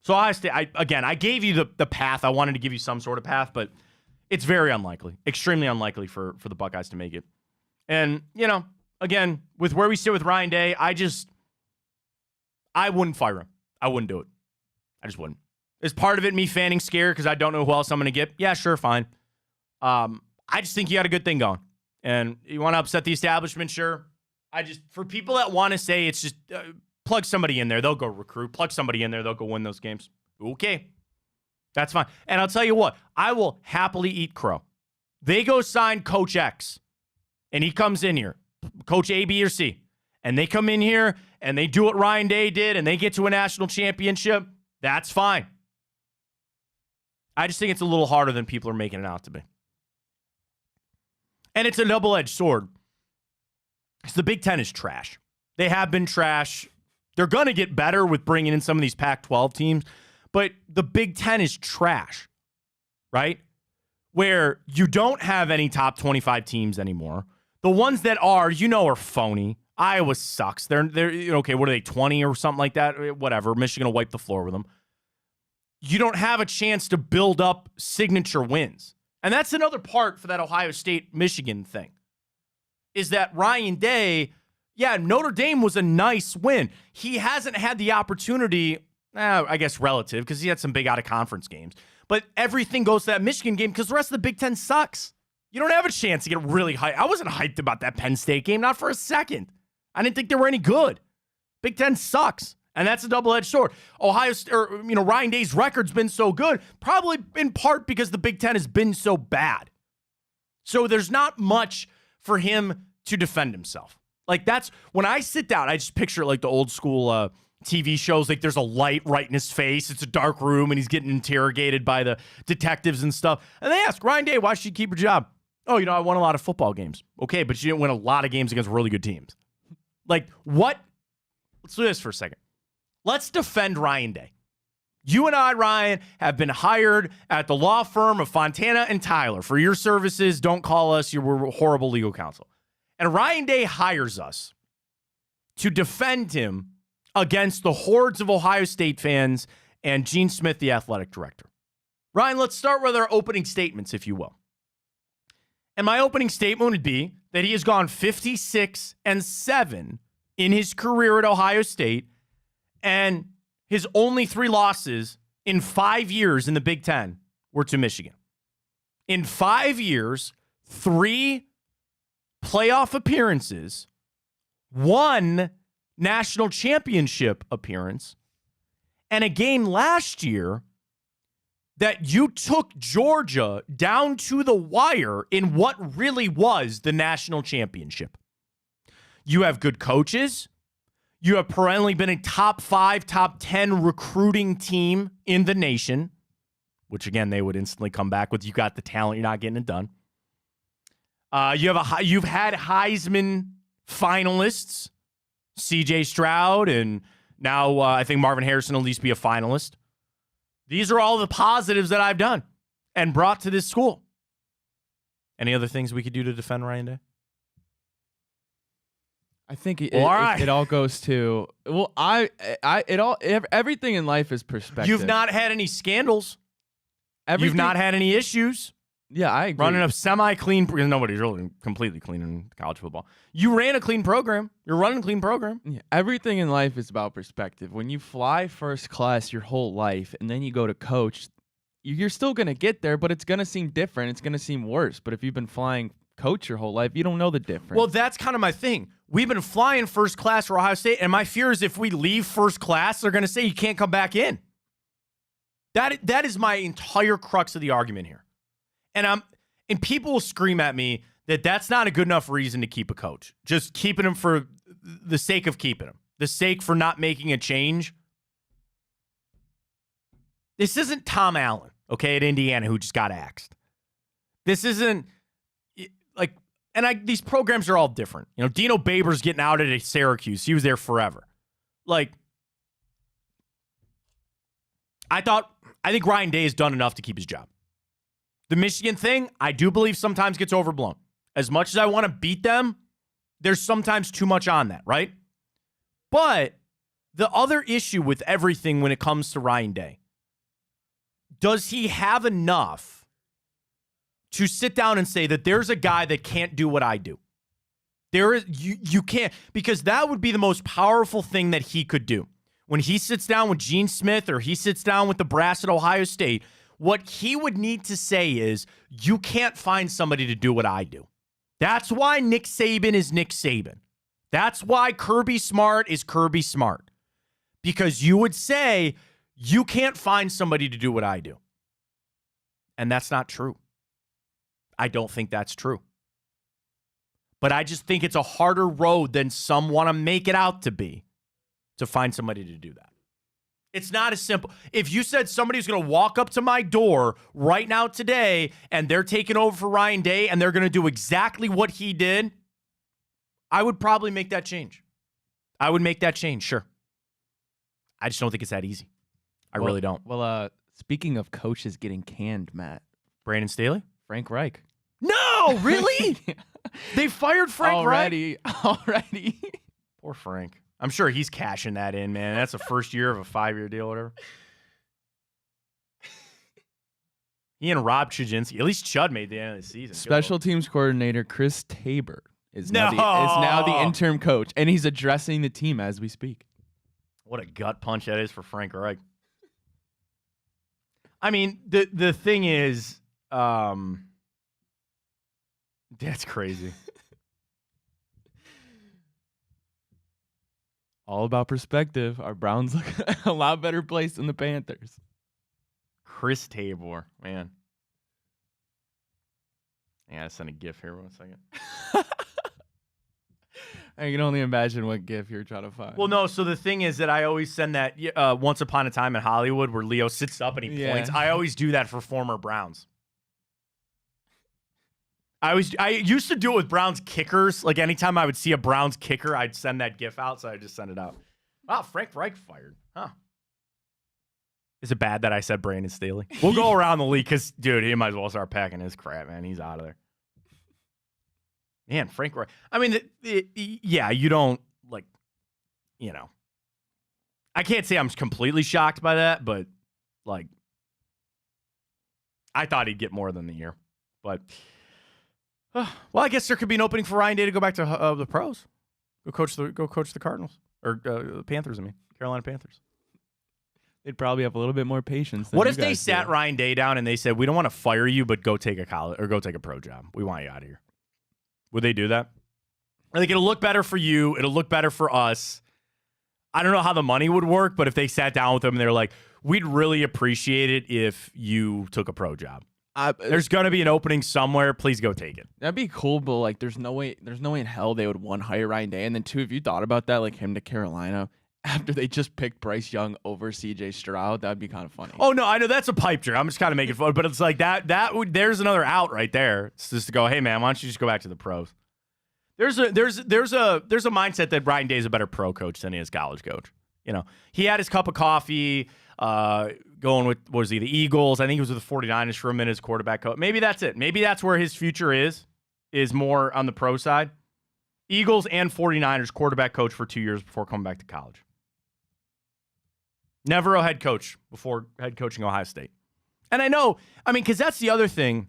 So I gave you the path. I wanted to give you some sort of path, but it's very unlikely, extremely unlikely for the Buckeyes to make it. And, again, with where we sit with Ryan Day, I wouldn't fire him. I wouldn't do it. I just wouldn't. Is part of it me fanning scared because I don't know who else I'm going to get? Yeah, sure, fine. I just think you got a good thing going. And you want to upset the establishment? Sure. For people that want to say it's just plug somebody in there, they'll go recruit. Plug somebody in there, they'll go win those games. Okay. That's fine. And I'll tell you what, I will happily eat crow. They go sign Coach X, and he comes in here, Coach A, B, or C, and they come in here, and they do what Ryan Day did, and they get to a national championship. That's fine. I just think it's a little harder than people are making it out to be. And it's a double-edged sword. Because the Big Ten is trash. They have been trash. They're going to get better with bringing in some of these Pac-12 teams. But the Big Ten is trash, right? Where you don't have any top 25 teams anymore. The ones that are phony. Iowa sucks. They're okay, what are they, 20 or something like that? Whatever. Michigan will wipe the floor with them. You don't have a chance to build up signature wins. And that's another part for that Ohio State-Michigan thing. Is that Ryan Day, Notre Dame was a nice win. He hasn't had the opportunity, I guess relative, because he had some big out-of-conference games. But everything goes to that Michigan game because the rest of the Big Ten sucks. You don't have a chance to get really hyped. I wasn't hyped about that Penn State game, not for a second. I didn't think they were any good. Big Ten sucks. And that's a double-edged sword. Ryan Day's record's been so good, probably in part because the Big Ten has been so bad. So there's not much for him to defend himself. Like, that's when I sit down, I just picture like the old school TV shows. Like, there's a light right in his face. It's a dark room, and he's getting interrogated by the detectives and stuff. And they ask, Ryan Day, why should you keep your job? Oh, I won a lot of football games. Okay, but you didn't win a lot of games against really good teams. Like, what? Let's do this for a second. Let's defend Ryan Day. You and I, Ryan, have been hired at the law firm of Fontana and Tyler for your services. Don't call us. You're horrible legal counsel. And Ryan Day hires us to defend him against the hordes of Ohio State fans and Gene Smith, the athletic director. Ryan, let's start with our opening statements, if you will. And my opening statement would be that he has gone 56-7 in his career at Ohio State, and his only 3 losses in 5 years in the Big Ten were to Michigan. In 5 years, 3 playoff appearances, 1 national championship appearance, and a game last year that you took Georgia down to the wire in what really was the national championship. You have good coaches. You have perennially been a top 5, top 10 recruiting team in the nation, which, again, they would instantly come back with, you got the talent, you're not getting it done. You've had Heisman finalists, C.J. Stroud, and now I think Marvin Harrison will at least be a finalist. These are all the positives that I've done and brought to this school. Any other things we could do to defend Ryan Day?
I think it all goes to everything in life is perspective.
You've not had any scandals. You've not had any issues.
Yeah, I agree.
Running a semi-clean, because nobody's really completely clean in college football. You ran a clean program. You're running a clean program.
Yeah, everything in life is about perspective. When you fly first class your whole life and then you go to coach, you're still going to get there, but it's going to seem different. It's going to seem worse. But if you've been flying coach your whole life, you don't know the difference.
Well, that's kind of my thing. We've been flying first class for Ohio State, and my fear is if we leave first class, they're going to say you can't come back in. That is my entire crux of the argument here. And people will scream at me that that's not a good enough reason to keep a coach. Just keeping him for the sake of keeping him. The sake for not making a change. This isn't Tom Allen, okay, at Indiana, who just got axed. This isn't like, and these programs are all different. You know, Dino Babers getting outed at Syracuse. He was there forever. Like, I think Ryan Day has done enough to keep his job. The Michigan thing, I do believe sometimes gets overblown. As much as I want to beat them, there's sometimes too much on that, right? But the other issue with everything when it comes to Ryan Day, does he have enough to sit down and say that there's a guy that can't do what I do? There is you can't, because that would be the most powerful thing that he could do. When he sits down with Gene Smith or he sits down with the brass at Ohio State, what he would need to say is, you can't find somebody to do what I do. That's why Nick Saban is Nick Saban. That's why Kirby Smart is Kirby Smart. Because you would say, you can't find somebody to do what I do. And that's not true. I don't think that's true. But I just think it's a harder road than some want to make it out to be to find somebody to do that. It's not as simple. If you said somebody's going to walk up to my door right now today and they're taking over for Ryan Day and they're going to do exactly what he did, I would probably make that change. I would make that change, sure. I just don't think it's that easy. I really don't.
Well, speaking of coaches getting canned, Matt.
Brandon Staley?
Frank Reich.
No, really? They fired Frank Reich?
Already.
Poor Frank. I'm sure he's cashing that in, man. That's the first year of a 5-year deal or whatever. He and Rob Chudzinski. At least Chud made the end of the season.
Special teams coordinator Chris Tabor is now the interim coach, and he's addressing the team as we speak.
What a gut punch that is for Frank Reich. I mean, the thing is, that's crazy.
All about perspective. Our Browns look a lot better place than the Panthers.
Chris Tabor, man. Yeah, I sent a GIF here. 1 second.
I can only imagine what GIF you're trying to find.
Well, no. So the thing is that I always send that Once Upon a Time in Hollywood where Leo sits up and he points. I always do that for former Browns. I used to do it with Browns kickers. Like anytime I would see a Browns kicker, I'd send that GIF out. So I just send it out. Wow, Frank Reich fired. Huh. Is it bad that I said Brandon Staley? We'll go around the league because, dude, he might as well start packing his crap, man. He's out of there. Man, Frank Reich. I mean, yeah, you don't, like, you know. I can't say I'm completely shocked by that, but, like, I thought he'd get more than the year. But, well, I guess there could be an opening for Ryan Day to go back to the pros. Go coach the Cardinals. Or the Panthers, I mean. Carolina Panthers.
They'd probably have a little bit more patience.
What if they sat Ryan Day down and they said, we don't want to fire you, but go take a college or go take a pro job. We want you out of here. Would they do that? I think it'll look better for you. It'll look better for us. I don't know how the money would work, but if they sat down with them and they're like, we'd really appreciate it if you took a pro job. There's going to be an opening somewhere. Please go take it.
That'd be cool, but like, there's no way in hell they would, one, hire Ryan Day, and then two, if you thought about that, like him to Carolina after they just picked Bryce Young over CJ Stroud, that'd be kind of funny.
Oh no, I know that's a pipe dream. I'm just kind of making fun, but it's like that would, there's another out right there. It's just to go, hey man, why don't you just go back to the pros? There's a mindset that Ryan Day is a better pro coach than he is college coach. You know, he had his cup of coffee. Going with, what was he, the Eagles? I think he was with the 49ers for a minute as quarterback coach. Maybe that's it. Maybe that's where his future is more on the pro side. Eagles and 49ers quarterback coach for 2 years before coming back to college. Never a head coach before head coaching Ohio State. And I know, I mean, because that's the other thing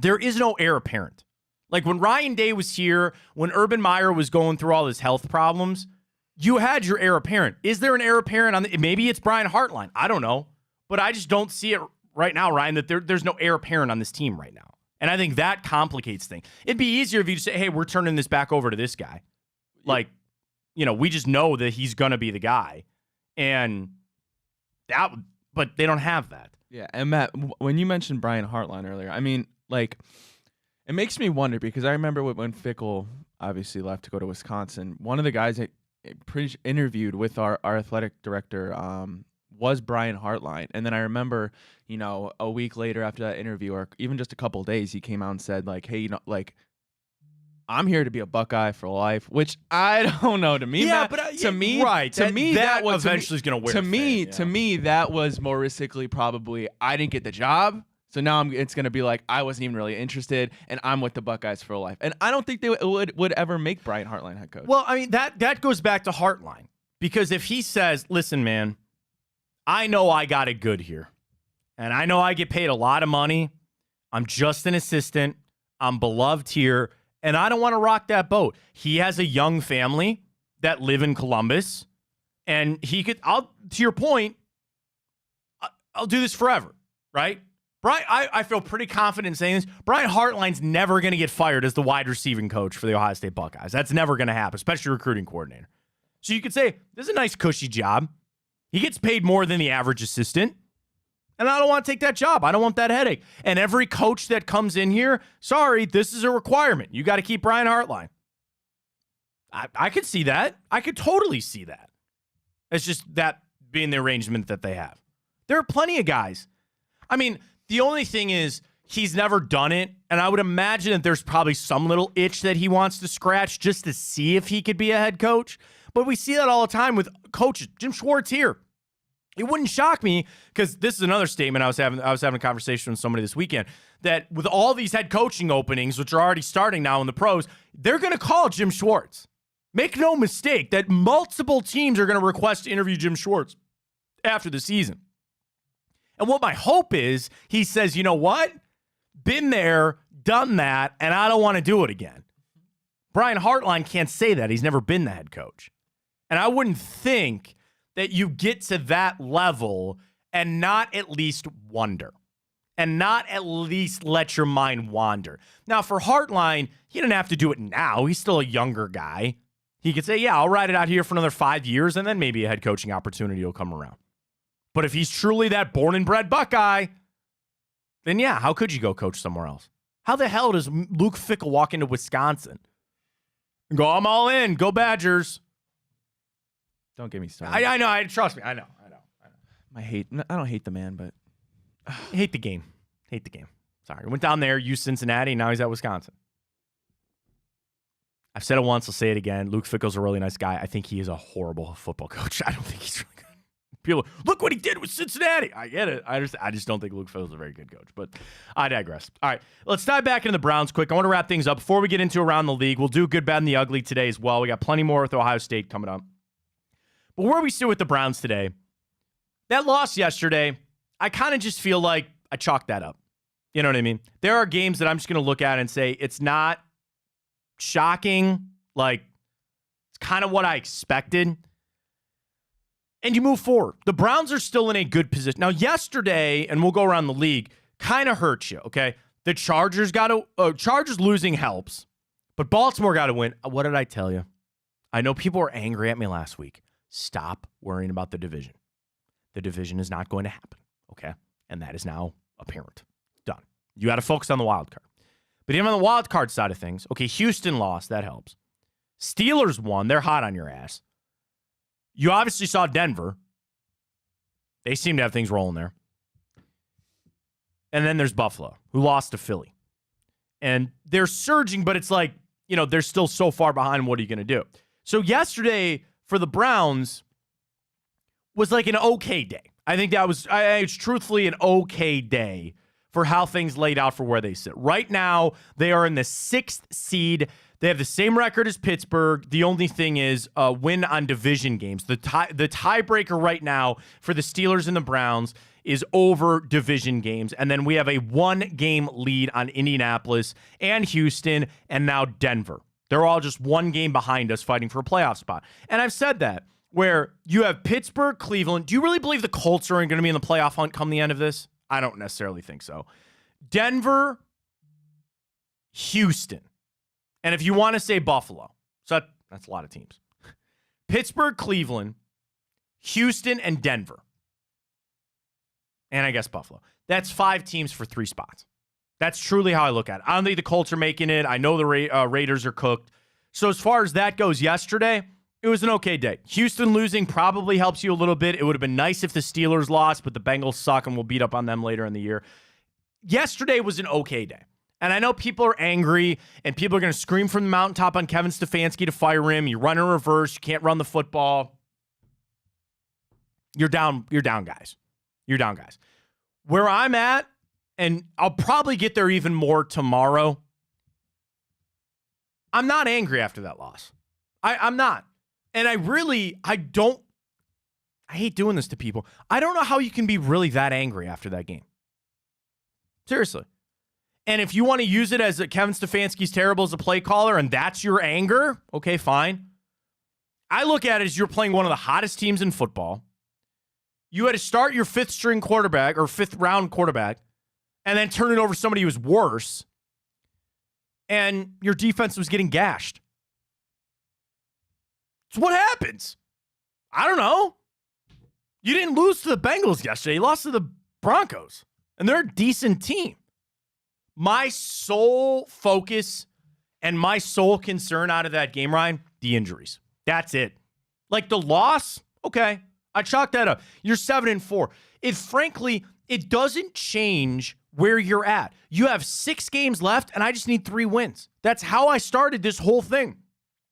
there is no heir apparent. Like when Ryan Day was here, when Urban Meyer was going through all his health problems, you had your heir apparent. Is there an heir apparent on maybe it's Brian Hartline. I don't know. But I just don't see it right now, Ryan, that there's no heir apparent on this team right now. And I think that complicates things. It'd be easier if you just say, hey, we're turning this back over to this guy. Like, we just know that he's going to be the guy. And but they don't have that.
Yeah, and Matt, when you mentioned Brian Hartline earlier, I mean, like, it makes me wonder because I remember when Fickle obviously left to go to Wisconsin, one of the guys that interviewed with our athletic director was Brian Hartline. And then I remember, a week later after that interview, or even just a couple of days, he came out and said, like, hey, I'm here to be a Buckeye for life, which I don't know. To me,
yeah,
Matt,
but
that was
eventually is going to wear.
To me, that was more realistically probably I didn't get the job, so now it's going to be like I wasn't even really interested, and I'm with the Buckeyes for life. And I don't think they would ever make Brian Hartline head coach.
Well, I mean that goes back to Hartline, because if he says, "Listen, man, I know I got it good here, and I know I get paid a lot of money. I'm just an assistant. I'm beloved here." And I don't want to rock that boat. He has a young family that live in Columbus. And he could, to your point, I'll do this forever, right? Brian, I feel pretty confident in saying this. Brian Hartline's never going to get fired as the wide receiving coach for the Ohio State Buckeyes. That's never going to happen, especially recruiting coordinator. So you could say, this is a nice, cushy job. He gets paid more than the average assistant. And I don't want to take that job. I don't want that headache. And every coach that comes in here, sorry, this is a requirement. You got to keep Brian Hartline. I could see that. I could totally see that. It's just that being the arrangement that they have. There are plenty of guys. I mean, the only thing is he's never done it. And I would imagine that there's probably some little itch that he wants to scratch just to see if he could be a head coach. But we see that all the time with coaches. Jim Schwartz here. It wouldn't shock me, because this is another statement I was having a conversation with somebody this weekend, that with all these head coaching openings, which are already starting now in the pros, they're going to call Jim Schwartz. Make no mistake that multiple teams are going to request to interview Jim Schwartz after the season. And what my hope is, he says, you know what? Been there, done that, and I don't want to do it again. Brian Hartline can't say that. He's never been the head coach. And I wouldn't think that you get to that level and not at least wonder, and not at least let your mind wander. Now, for Hartline, he didn't have to do it now. He's still a younger guy. He could say, yeah, I'll ride it out here for another 5 years, and then maybe a head coaching opportunity will come around. But if he's truly that born and bred Buckeye, then yeah, how could you go coach somewhere else? How the hell does Luke Fickell walk into Wisconsin and go, I'm all in, go Badgers?
Don't get me started.
I know. Trust me. I know.
I don't hate the man, but
I hate the game. Sorry. Went down there, used Cincinnati, and now he's at Wisconsin. I've said it once. I'll say it again. Luke Fickell's a really nice guy. I think he is a horrible football coach. I don't think he's really good. People, look what he did with Cincinnati. I get it. I understand. I just don't think Luke Fickell's a very good coach, but I digress. All right, let's dive back into the Browns quick. I want to wrap things up. Before we get into Around the League, we'll do Good, Bad, and the Ugly today as well. We got plenty more with Ohio State coming up. But where we sit with the Browns today, that loss yesterday, I kind of just feel like I chalked that up. You know what I mean? There are games that I'm just going to look at and say, it's not shocking. Like, it's kind of what I expected. And you move forward. The Browns are still in a good position. Now, yesterday, and we'll go around the league, kind of hurts you, okay? The Chargers Chargers losing helps, but Baltimore got to win. What did I tell you? I know people were angry at me last week. Stop worrying about the division. The division is not going to happen, okay? And that is now apparent. Done. You got to focus on the wild card. But even on the wild card side of things, okay, Houston lost. That helps. Steelers won. They're hot on your ass. You obviously saw Denver. They seem to have things rolling there. And then there's Buffalo, who lost to Philly. And they're surging, but it's like, they're still so far behind. What are you going to do? So yesterday for the Browns was like an okay day. I think that was, it's truthfully an okay day for how things laid out for where they sit. Right now, they are in the 6th seed. They have the same record as Pittsburgh. The only thing is win on division games. The tiebreaker right now for the Steelers and the Browns is over division games. And then we have a 1-game lead on Indianapolis and Houston and now Denver. They're all just 1 game behind us fighting for a playoff spot. And I've said that, where you have Pittsburgh, Cleveland. Do you really believe the Colts are going to be in the playoff hunt come the end of this? I don't necessarily think so. Denver, Houston. And if you want to say Buffalo, so that's a lot of teams. Pittsburgh, Cleveland, Houston, and Denver. And I guess Buffalo. That's 5 teams for 3 spots. That's truly how I look at it. I don't think the Colts are making it. I know the Raiders are cooked. So as far as that goes yesterday, it was an okay day. Houston losing probably helps you a little bit. It would have been nice if the Steelers lost, but the Bengals suck and we'll beat up on them later in the year. Yesterday was an okay day. And I know people are angry and people are going to scream from the mountaintop on Kevin Stefanski to fire him. You run in reverse. You can't run the football. You're down, guys. You're down, guys. Where I'm at, and I'll probably get there even more tomorrow, I'm not angry after that loss. I'm not. And I hate doing this to people. I don't know how you can be really that angry after that game. Seriously. And if you want to use it as Kevin Stefanski's terrible as a play caller and that's your anger, okay, fine. I look at it as you're playing one of the hottest teams in football. You had to start your 5th string quarterback or 5th round quarterback and then turn it over to somebody who was worse. And your defense was getting gashed. So what happens? I don't know. You didn't lose to the Bengals yesterday. You lost to the Broncos. And they're a decent team. My sole focus and my sole concern out of that game, Ryan, the injuries. That's it. Like the loss, okay. I chalk that up. You're 7-4. It doesn't change where you're at. You have 6 games left, and I just need 3 wins. That's how I started this whole thing.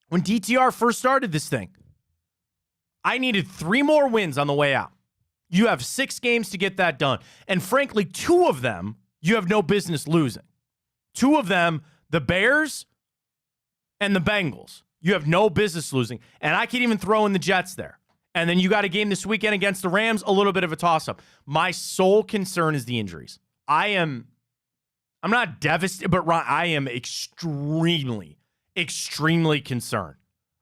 When DTR first started this thing, I needed 3 more wins on the way out. You have 6 games to get that done. And frankly, 2 of them, you have no business losing. 2 of them, the Bears and the Bengals, you have no business losing. And I can even throw in the Jets there. And then you got a game this weekend against the Rams, a little bit of a toss-up. My sole concern is the injuries. I'm not devastated, but I am extremely concerned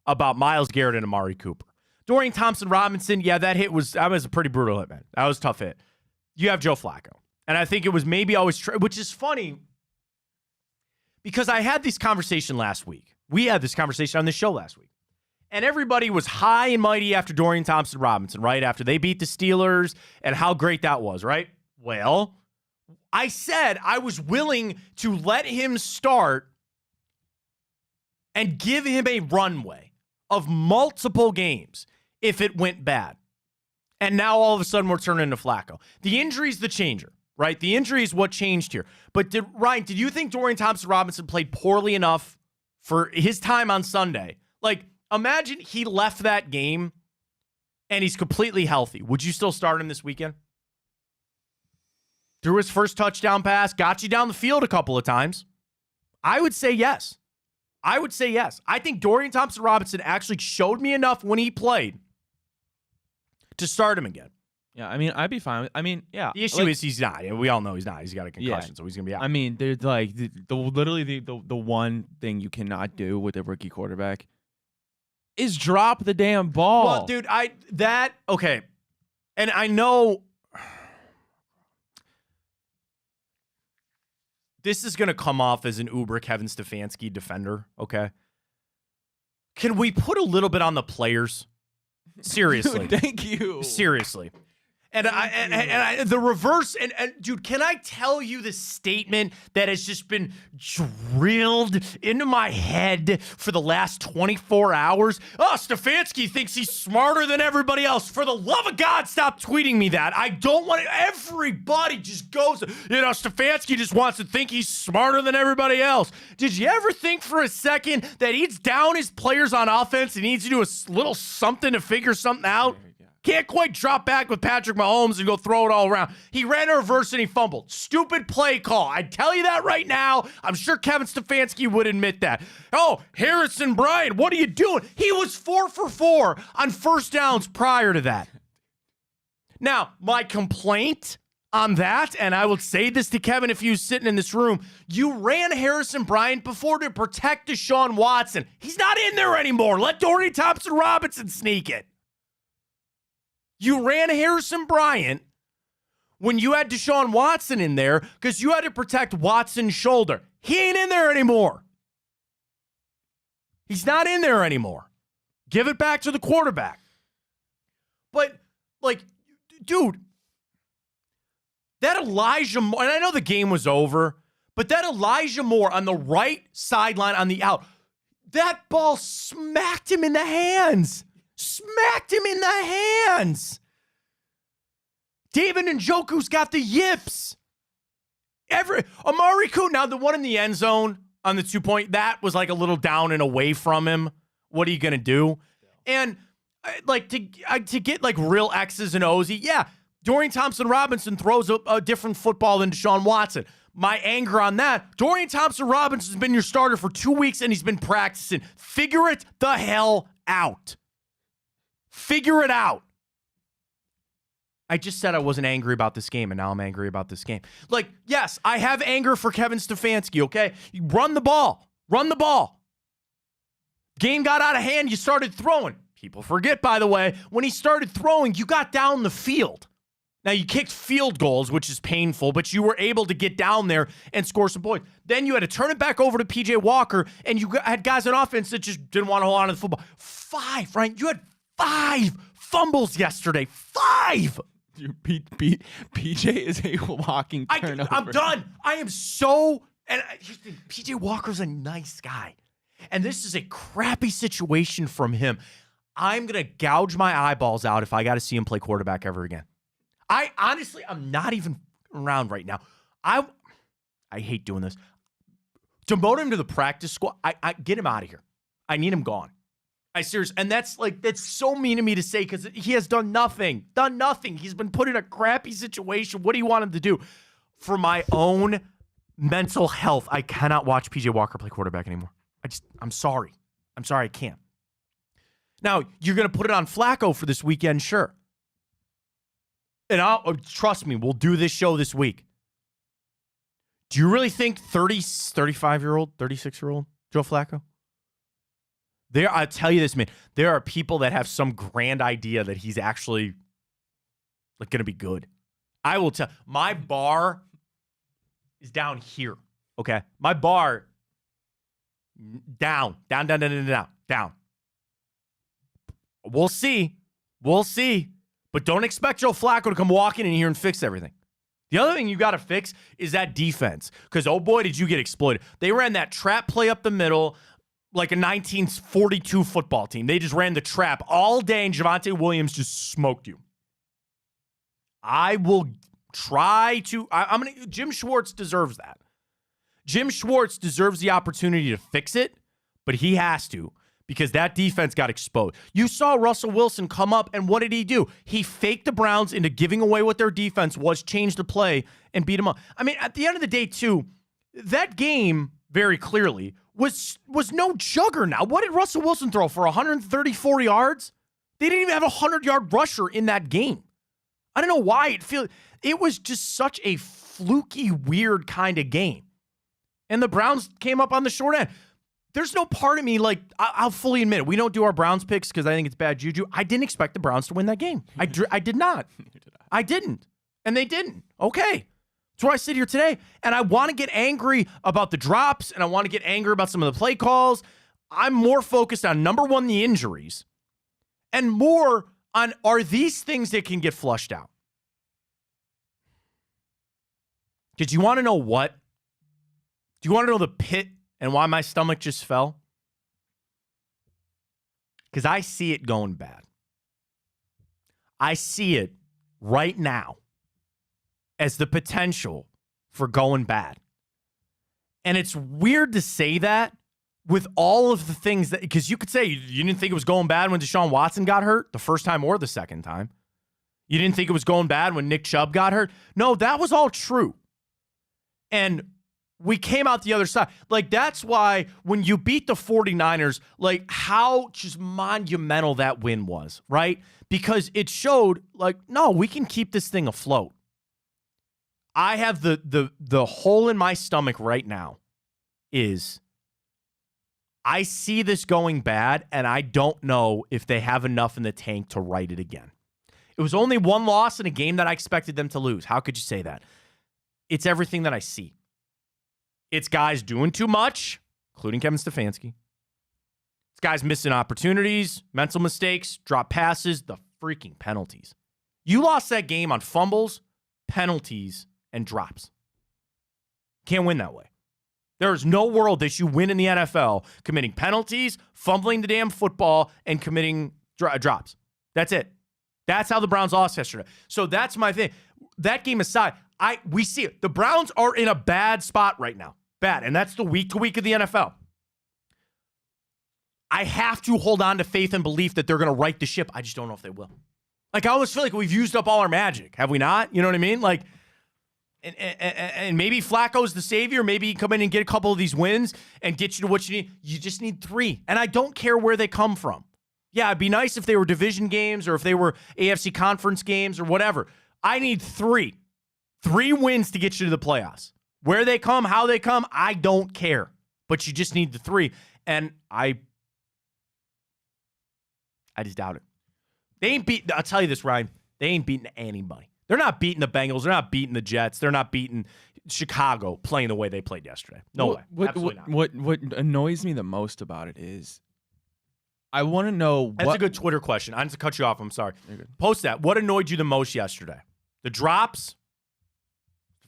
about Myles Garrett and Amari Cooper. Dorian Thompson-Robinson, yeah, that was a pretty brutal hit, man. That was a tough hit. You have Joe Flacco. And I think it was maybe always, which is funny because I had this conversation last week. We had this conversation on this show last week. And everybody was high and mighty after Dorian Thompson-Robinson, right? After they beat the Steelers and how great that was, right? Well, I said I was willing to let him start and give him a runway of multiple games if it went bad. And now all of a sudden we're turning into Flacco. The injury's the changer, right? The injury is what changed here. But Ryan, did you think Dorian Thompson-Robinson played poorly enough for his time on Sunday? Like, imagine he left that game and he's completely healthy. Would you still start him this weekend? Threw his first touchdown pass, got you down the field a couple of times. I would say yes. I think Dorian Thompson-Robinson actually showed me enough when he played to start him again.
Yeah, I mean, I'd be fine with, yeah.
The issue is he's not. We all know he's not. He's got a concussion, so he's going to be out.
I mean, there's like literally the one thing you cannot do with a rookie quarterback is drop the damn ball.
Well, dude, okay. And I know this is going to come off as an uber Kevin Stefanski defender, okay? Can we put a little bit on the players? Seriously.
Dude, thank you.
Seriously. And the reverse, and dude, can I tell you the statement that has just been drilled into my head for the last 24 hours? Oh, Stefanski thinks he's smarter than everybody else. For the love of God, stop tweeting me that. I don't want it. Everybody just goes, Stefanski just wants to think he's smarter than everybody else. Did you ever think for a second that he's down his players on offense and needs to do a little something to figure something out? can't quite drop back with Patrick Mahomes and go throw it all around. He ran a reverse and he fumbled. Stupid play call. I tell you that right now. I'm sure Kevin Stefanski would admit that. Oh, Harrison Bryant, what are you doing? He was 4 for 4 on first downs prior to that. Now, my complaint on that, and I will say this to Kevin if he was sitting in this room, you ran Harrison Bryant before to protect Deshaun Watson. He's not in there anymore. Let Dorian Thompson-Robinson sneak it. You ran Harrison Bryant when you had Deshaun Watson in there because you had to protect Watson's shoulder. He ain't in there anymore. He's not in there anymore. Give it back to the quarterback. But, like, dude, that Elijah Moore, and I know the game was over, but that Elijah Moore on the right sideline on the out, that ball smacked him in the hands. Smacked him in the hands. David Njoku's got the yips. Amari Cooper, now the one in the end zone on the 2-point, that was like a little down and away from him. What are you going to do? And like to get like real X's and O's, yeah, Dorian Thompson-Robinson throws a different football than Deshaun Watson. My anger on that, Dorian Thompson-Robinson has been your starter for 2 weeks and he's been practicing. Figure it the hell out. Figure it out. I just said I wasn't angry about this game, and now I'm angry about this game. Like, yes, I have anger for Kevin Stefanski, okay? You run the ball. Run the ball. Game got out of hand. You started throwing. People forget, by the way, when he started throwing, you got down the field. Now, you kicked field goals, which is painful, but you were able to get down there and score some points. Then you had to turn it back over to P.J. Walker, and you had guys on offense that just didn't want to hold on to the football. 5, right? You had 5 fumbles yesterday. 5!
PJ is a walking turnover.
I'm done. I am so... And P.J. Walker's a nice guy. And this is a crappy situation from him. I'm going to gouge my eyeballs out if I got to see him play quarterback ever again. I'm not even around right now. I hate doing this. Demote him to the practice squad. I get him out of here. I need him gone. Seriously, and that's so mean of me to say because he has done nothing. Done nothing. He's been put in a crappy situation. What do you want him to do? For my own mental health, I cannot watch PJ Walker play quarterback anymore. I'm sorry. I'm sorry, I can't. Now, you're going to put it on Flacco for this weekend, sure. And trust me, we'll do this show this week. Do you really think 35-year-old, 36-year-old Joe Flacco? I'll tell you this, man. There are people that have some grand idea that he's actually going to be good. I will tell. My bar is down here. Okay, my bar down. We'll see. But don't expect Joe Flacco to come walking in here and fix everything. The other thing you got to fix is that defense. Because, oh boy, did you get exploited. They ran that trap play up the middle like a 1942 football team. They just ran the trap all day, and Javonte Williams just smoked you. I will try to... Jim Schwartz deserves that. Jim Schwartz deserves the opportunity to fix it, but he has to. Because that defense got exposed. You saw Russell Wilson come up, and what did he do? He faked the Browns into giving away what their defense was, changed the play, and beat them up. I mean, at the end of the day, too, that game, very clearly, was no juggernaut. What did Russell Wilson throw for 134 yards? They didn't even have a 100-yard rusher in that game. I don't know why it was just such a fluky, weird kind of game. And the Browns came up on the short end. There's no part of me, like, I'll fully admit it. We don't do our Browns picks because I think it's bad juju. I didn't expect the Browns to win that game. I did not. I didn't. And they didn't. Okay. That's why I sit here today. And I want to get angry about the drops, and I want to get angry about some of the play calls. I'm more focused on, number one, the injuries, and more on, are these things that can get flushed out? Because you want to know what? Do you want to know the pit and why my stomach just fell? Because I see it going bad. I see it right now as the potential for going bad. And it's weird to say that with all of the things that, because you could say you didn't think it was going bad when Deshaun Watson got hurt the first time or the second time. You didn't think it was going bad when Nick Chubb got hurt? No, that was all true. And we came out the other side. Like, that's why when you beat the 49ers, like, how just monumental that win was, right? Because it showed, like, no, we can keep this thing afloat. I have the hole in my stomach right now is I see this going bad, and I don't know if they have enough in the tank to right it again. It was only one loss in a game that I expected them to lose. How could you say that? It's everything that I see. It's guys doing too much, including Kevin Stefanski. It's guys missing opportunities, mental mistakes, drop passes, the freaking penalties. You lost that game on fumbles, penalties, and drops. Can't win that way. There is no world that you win in the NFL committing penalties, fumbling the damn football, and committing drops. That's it. That's how the Browns lost yesterday. So that's my thing. That game aside, we see it. The Browns are in a bad spot right now. Bad. And that's the week to week of the NFL. I have to hold on to faith and belief that they're going to right the ship. I just don't know if they will. Like, I always feel like we've used up all our magic. Have we not? You know what I mean? Like, and maybe Flacco's the savior. Maybe he can come in and get a couple of these wins and get you to what you need. You just need 3. And I don't care where they come from. Yeah, it'd be nice if they were division games or if they were AFC conference games or whatever. I need 3. 3 wins to get you to the playoffs. Where they come, how they come, I don't care. But you just need the 3. And I just doubt it. They ain't beating, I'll tell you this, Ryan. They ain't beating anybody. They're not beating the Bengals. They're not beating the Jets. They're not beating Chicago playing the way they played yesterday. No way. Absolutely not.
What annoys me the most about it is I want to know
That's a good Twitter question. I need to cut you off. I'm sorry. Post that. What annoyed you the most yesterday? The drops?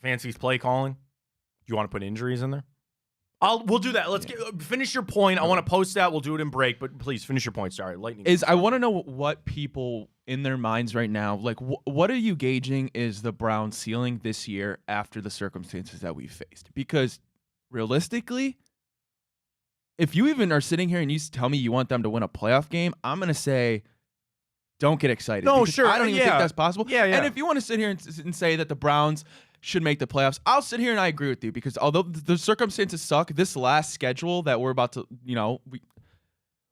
Stefanski's play calling? Do you want to put injuries in there? We'll do that. Let's finish your point. I want to post that. We'll do it in break, but please finish your point. Sorry, lightning.
I want to know what people in their minds right now, like, what are you gauging is the Browns' ceiling this year after the circumstances that we faced? Because realistically, if you even are sitting here and you tell me you want them to win a playoff game, I'm gonna say, don't get excited.
No, sure.
I don't even think that's possible.
Yeah.
And if you want to sit here and say that the Browns should make the playoffs, I'll sit here and I agree with you, because although the circumstances suck, this last schedule that we're about to,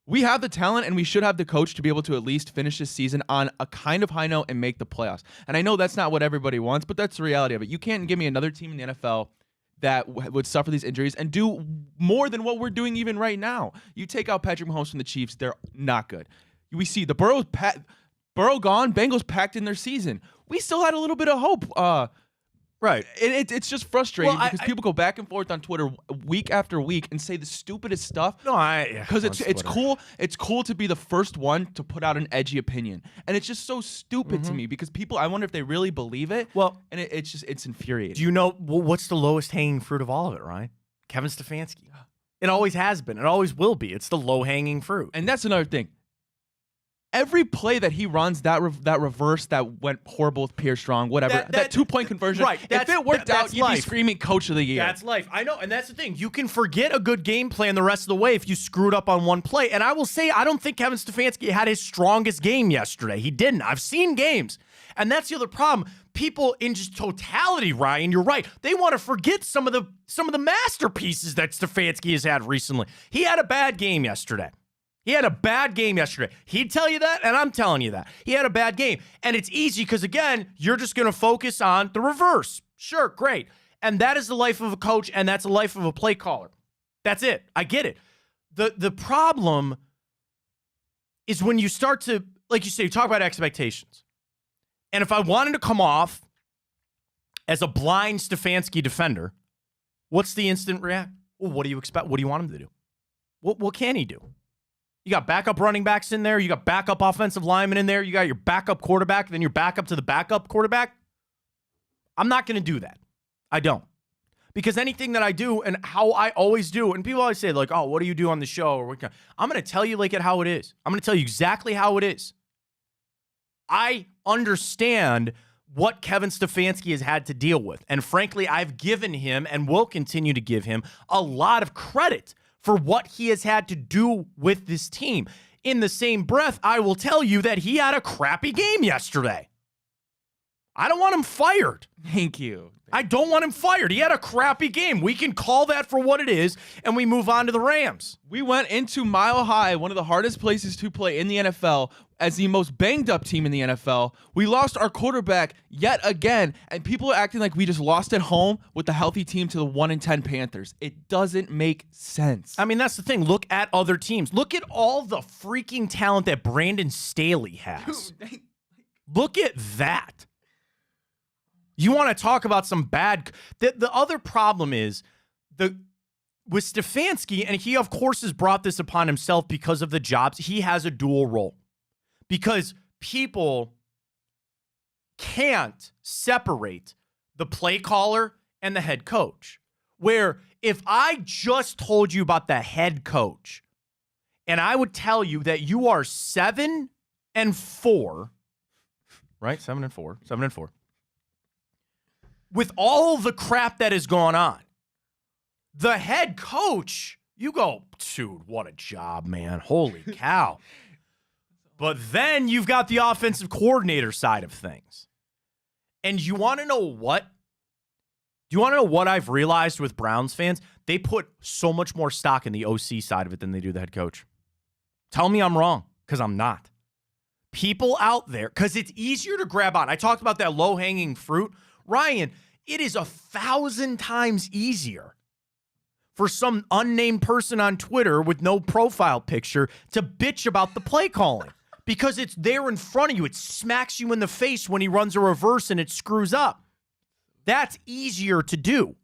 we have the talent and we should have the coach to be able to at least finish this season on a kind of high note and make the playoffs. And I know that's not what everybody wants, but that's the reality of it. You can't give me another team in the NFL that would suffer these injuries and do more than what we're doing even right now. You take out Patrick Mahomes from the Chiefs, they're not good. We see the Burrow gone, Bengals packed in their season. We still had a little bit of hope. Right. It's just frustrating because people go back and forth on Twitter week after week and say the stupidest stuff.
No,
because it's cool. It's cool to be the first one to put out an edgy opinion, and it's just so stupid to me because people. I wonder if they really believe it.
Well,
and it's infuriating.
Do you know what's the lowest hanging fruit of all of it, Ryan? Kevin Stefanski. It always has been. It always will be. It's the low hanging fruit.
And that's another thing. Every play that he runs, that reverse that went horrible with Pierre Strong, whatever, that 2-point conversion,
right?
If it worked out, you'd be screaming Coach of the Year.
That's life. I know, and that's the thing. You can forget a good game plan the rest of the way if you screwed up on one play. And I will say, I don't think Kevin Stefanski had his strongest game yesterday. He didn't. I've seen games. And that's the other problem. People in just totality, Ryan, you're right. They want to forget some of the masterpieces that Stefanski has had recently. He had a bad game yesterday. He'd tell you that, and I'm telling you that. He had a bad game. And it's easy because, again, you're just going to focus on the reverse. Sure, great. And that is the life of a coach, and that's the life of a play caller. That's it. I get it. The problem is when you start to, like you say, you talk about expectations. And if I wanted to come off as a blind Stefanski defender, what's the instant react? Well, what do you expect? What do you want him to do? What can he do? You got backup running backs in there. You got backup offensive linemen in there. You got your backup quarterback, then your backup to the backup quarterback. I'm not going to do that. I don't. Because anything that I do and how I always do, and people always say, like, oh, what do you do on the show? Or I'm going to tell you like it how it is. I'm going to tell you exactly how it is. I understand what Kevin Stefanski has had to deal with. And frankly, I've given him and will continue to give him a lot of credit for what he has had to do with this team. In the same breath, I will tell you that he had a crappy game yesterday. I don't want him fired.
Thank you.
I don't want him fired. He had a crappy game. We can call that for what it is, and we move on to the Rams.
We went into Mile High, one of the hardest places to play in the NFL, as the most banged-up team in the NFL. We lost our quarterback yet again, and people are acting like we just lost at home with the healthy team to the 1-10 Panthers. It doesn't make sense.
I mean, that's the thing. Look at other teams. Look at all the freaking talent that Brandon Staley has. Look at that. You want to talk about some bad... The other problem is with Stefanski, and he, of course, has brought this upon himself because of the jobs. He has a dual role. Because people can't separate the play caller and the head coach. Where if I just told you about the head coach, and I would tell you that you are 7-4, right? 7-4. With all the crap that is going on, the head coach, you go, dude, what a job, man. Holy cow. But then you've got the offensive coordinator side of things. And you want to know what? Do you want to know what I've realized with Browns fans? They put so much more stock in the OC side of it than they do the head coach. Tell me I'm wrong, because I'm not. People out there, because it's easier to grab on. I talked about that low-hanging fruit. Ryan, it is 1,000 times easier for some unnamed person on Twitter with no profile picture to bitch about the play calling because it's there in front of you. It smacks you in the face when he runs a reverse and it screws up. That's easier to do.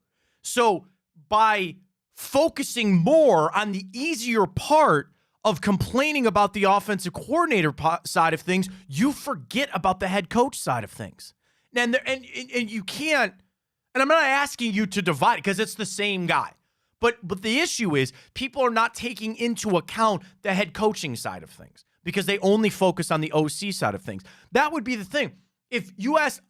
So by focusing more on the easier part of complaining about the offensive coordinator side of things, you forget about the head coach side of things. And you can't, and I'm not asking you to divide it because it's the same guy. But the issue is people are not taking into account the head coaching side of things because they only focus on the OC side of things. That would be the thing. If you ask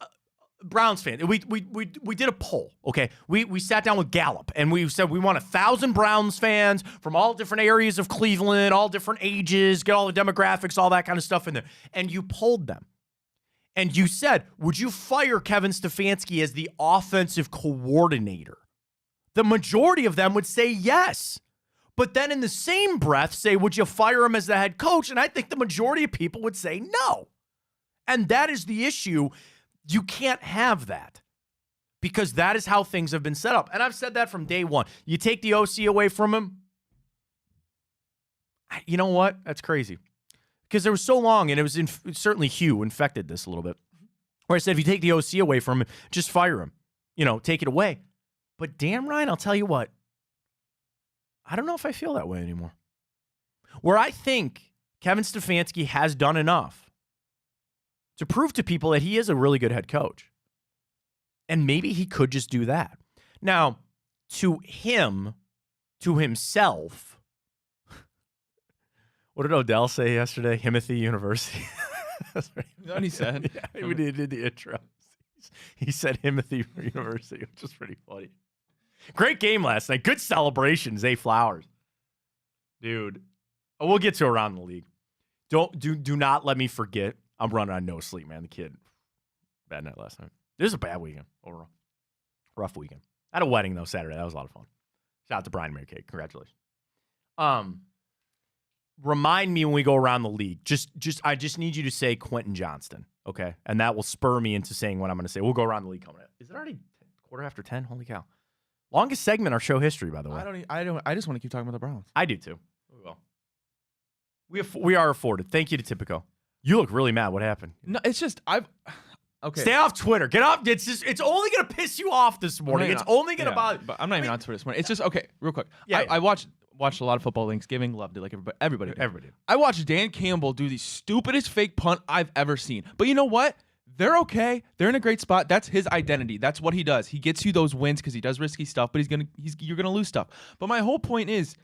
Browns fans, we did a poll, okay? We sat down with Gallup and we said we want 1,000 Browns fans from all different areas of Cleveland, all different ages, get all the demographics, all that kind of stuff in there. And you polled them. And you said, would you fire Kevin Stefanski as the offensive coordinator? The majority of them would say yes. But then in the same breath say, would you fire him as the head coach? And I think the majority of people would say no. And that is the issue. You can't have that because that is how things have been set up. And I've said that from day one. You take the OC away from him, you know what? That's crazy. Because there was so long, and it was certainly Hugh infected this a little bit, where I said, if you take the OC away from him, just fire him. Take it away. But damn, Ryan, I'll tell you what. I don't know if I feel that way anymore. Where I think Kevin Stefanski has done enough to prove to people that he is a really good head coach. And maybe he could just do that. Now, to himself, what did Odell say yesterday? Himothy University.
That's what he said.
Yeah, we did the intro. He said Himothy University, which is pretty funny. Great game last night. Good celebrations, Zay Flowers. Dude, we'll get to around the league. Do not let me forget. I'm running on no sleep, man. The kid, bad night last night. This is a bad weekend overall. Rough weekend. I had a wedding, though, Saturday. That was a lot of fun. Shout out to Brian Mary Kate. Congratulations. Remind me when we go around the league. I just need you to say Quentin Johnston, okay? And that will spur me into saying what I'm going to say. We'll go around the league coming up. Is it already 10:15? Holy cow! Longest segment in our show history, by the way.
I just want to keep talking about the Browns.
I do too. We will. We are afforded. Thank you to Tipico. You look really mad. What happened?
No, it's just okay.
Stay off Twitter. Get off. It's only gonna piss you off this morning. It's only gonna bother.
But I'm not even on Twitter this morning. It's just okay. Real quick.
Yeah,
I watched a lot of football Thanksgiving. Loved it like everybody did.
Everybody did.
I watched Dan Campbell do the stupidest fake punt I've ever seen. But you know what? They're okay. They're in a great spot. That's his identity. That's what he does. He gets you those wins because he does risky stuff, but you're gonna lose stuff. But my whole point is,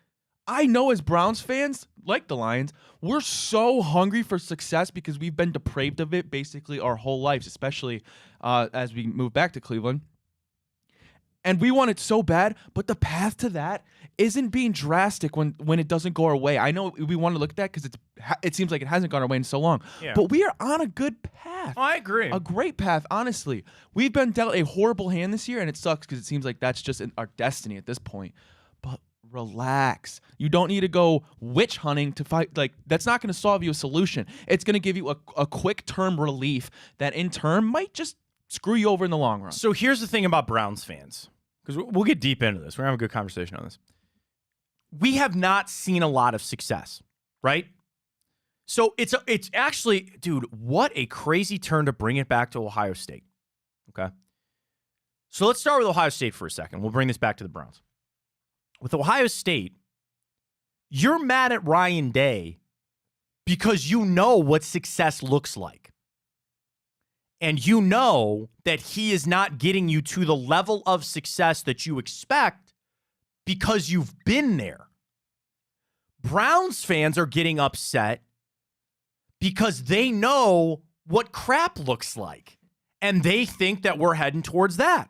I know as Browns fans, like the Lions, we're so hungry for success because we've been depraved of it basically our whole lives, especially as we move back to Cleveland. And we want it so bad, but the path to that isn't being drastic when it doesn't go our way. I know we want to look at that because it seems like it hasn't gone our way in so long.
Yeah.
But we are on a good path.
Oh, I agree.
A great path, honestly. We've been dealt a horrible hand this year, and it sucks because it seems like that's just our destiny at this point. But relax. You don't need to go witch hunting to fight. Like, that's not going to solve you a solution. It's going to give you a quick-term relief that in turn might just screw you over in the long run.
So here's the thing about Browns fans, because we'll get deep into this. We're going to have a good conversation on this. We have not seen a lot of success, right? So it's actually, dude, what a crazy turn to bring it back to Ohio State. Okay. So let's start with Ohio State for a second. We'll bring this back to the Browns. With Ohio State, you're mad at Ryan Day because you know what success looks like. And you know that he is not getting you to the level of success that you expect because you've been there. Browns fans are getting upset because they know what crap looks like. And they think that we're heading towards that.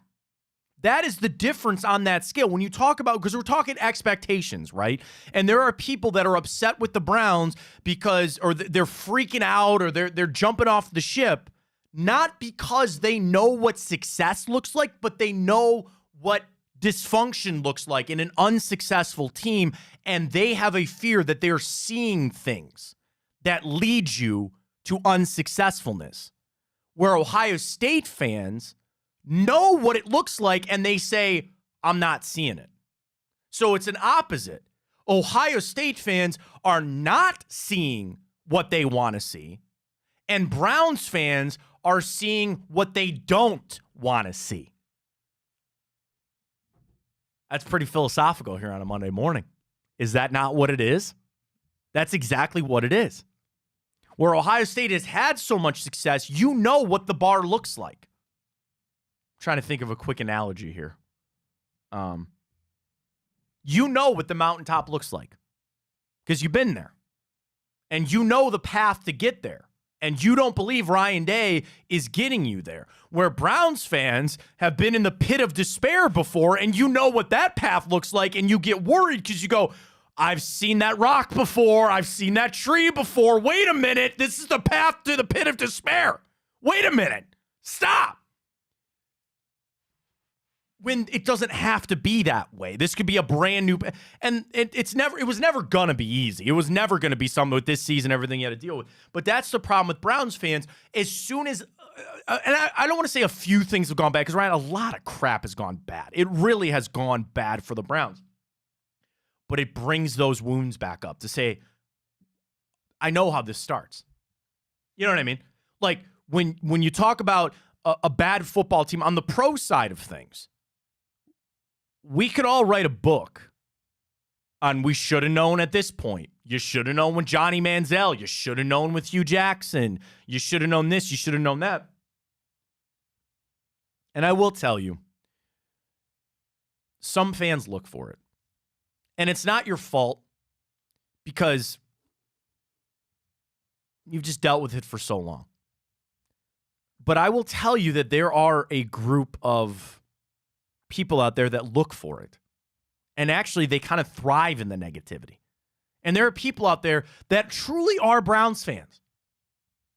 That is the difference on that scale. When you talk about, because we're talking expectations, right? And there are people that are upset with the Browns because, or they're freaking out, or they're jumping off the ship, not because they know what success looks like, but they know what dysfunction looks like in an unsuccessful team, and they have a fear that they're seeing things that lead you to unsuccessfulness. Where Ohio State fans know what it looks like, and they say, I'm not seeing it. So it's an opposite. Ohio State fans are not seeing what they want to see, and Browns fans are seeing what they don't want to see. That's pretty philosophical here on a Monday morning. Is that not what it is? That's exactly what it is. Where Ohio State has had so much success, you know what the bar looks like. I'm trying to think of a quick analogy here. You know what the mountaintop looks like because you've been there. And you know the path to get there. And you don't believe Ryan Day is getting you there. Where Browns fans have been in the pit of despair before, and you know what that path looks like, and you get worried because you go, I've seen that rock before. I've seen that tree before. Wait a minute. This is the path to the pit of despair. Wait a minute. Stop. When it doesn't have to be that way. This could be a brand new, and it was never going to be easy. It was never going to be something with this season, everything you had to deal with. But that's the problem with Browns fans. As soon as, and I don't want to say a few things have gone bad, because Ryan, a lot of crap has gone bad. It really has gone bad for the Browns. But it brings those wounds back up to say, I know how this starts. You know what I mean? Like when you talk about a bad football team on the pro side of things, we could all write a book on we should have known at this point. You should have known with Johnny Manziel. You should have known with Hugh Jackson. You should have known this. You should have known that. And I will tell you, some fans look for it. And it's not your fault because you've just dealt with it for so long. But I will tell you that there are a group of people out there that look for it. And actually, they kind of thrive in the negativity. And there are people out there that truly are Browns fans.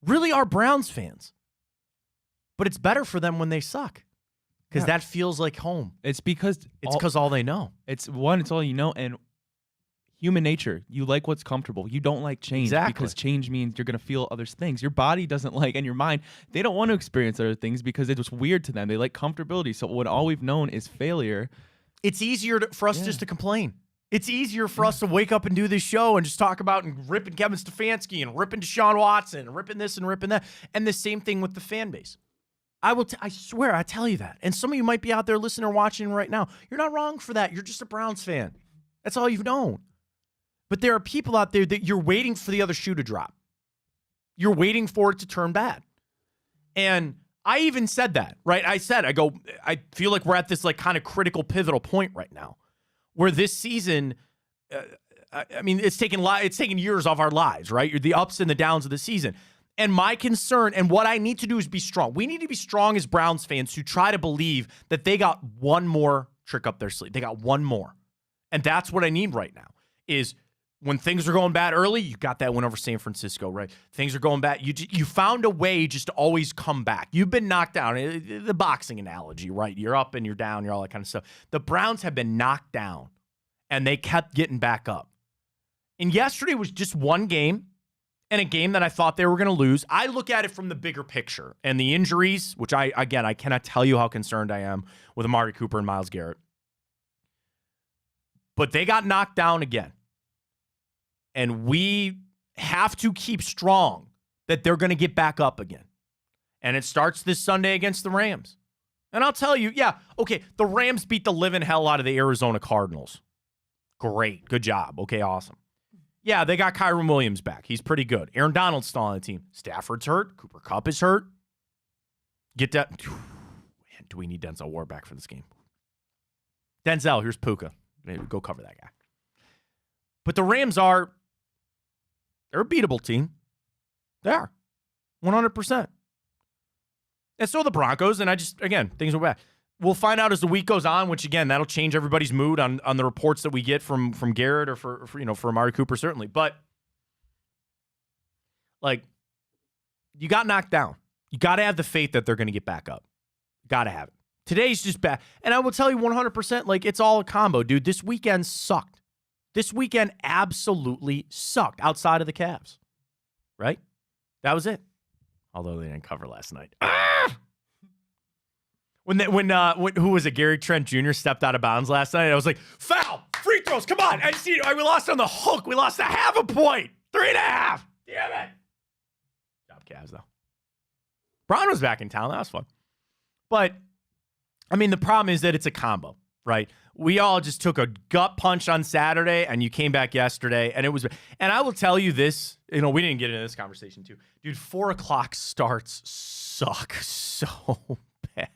Really are Browns fans. But it's better for them when they suck. Because that feels like home.
It's because
all they know.
It's all you know, and human nature. You like what's comfortable. You don't like change because change means you're going to feel other things. Your body doesn't like, and your mind, they don't want to experience other things because it's weird to them. They like comfortability. So when all we've known is failure,
it's easier for us just to complain. It's easier for us to wake up and do this show and just talk about and ripping Kevin Stefanski and ripping Deshaun Watson and ripping this and ripping that. And the same thing with the fan base. I swear, I tell you that. And some of you might be out there listening or watching right now. You're not wrong for that. You're just a Browns fan. That's all you've known. But there are people out there that you're waiting for the other shoe to drop. You're waiting for it to turn bad. And I even said that, right? I feel like we're at this like kind of critical, pivotal point right now where this season, I mean, it's taken years off our lives, right? The ups and the downs of the season. And my concern and what I need to do is be strong. We need to be strong as Browns fans who try to believe that they got one more trick up their sleeve. They got one more. And that's what I need right now is when things are going bad early, you got that win over San Francisco, right? Things are going bad. You found a way just to always come back. You've been knocked down. The boxing analogy, right? You're up and you're down, you're all that kind of stuff. The Browns have been knocked down, and they kept getting back up. And yesterday was just one game, and a game that I thought they were going to lose. I look at it from the bigger picture. And the injuries, which I cannot tell you how concerned I am with Amari Cooper and Myles Garrett. But they got knocked down again. And we have to keep strong that they're going to get back up again. And it starts this Sunday against the Rams. And I'll tell you, yeah, okay, the Rams beat the living hell out of the Arizona Cardinals. Great. Good job. Okay, awesome. Yeah, they got Kyron Williams back. He's pretty good. Aaron Donald's still on the team. Stafford's hurt. Cooper Kupp is hurt. Get that. Man, do we need Denzel Ward back for this game? Denzel, here's Puka. Maybe go cover that guy. But the Rams they're a beatable team. They are. 100%. And so are the Broncos, and things are bad. We'll find out as the week goes on, which, again, that'll change everybody's mood on the reports that we get from Garrett or for Amari Cooper, certainly. But, like, you got knocked down. You got to have the faith that they're going to get back up. Got to have it. Today's just bad. And I will tell you 100%, like, it's all a combo, dude. This weekend sucked. This weekend absolutely sucked outside of the Cavs. Right? That was it. Although they didn't cover last night. When who was it? Gary Trent Jr. stepped out of bounds last night. I was like, foul, free throws, come on. We lost on the hook. We lost a half a point. 3.5. Damn it. Job Cavs, though. Braun was back in town. That was fun. But, I mean, the problem is that it's a combo, right? We all just took a gut punch on Saturday, and you came back yesterday, and it was. And I will tell you this. We didn't get into this conversation, too. Dude, 4 o'clock starts suck so bad.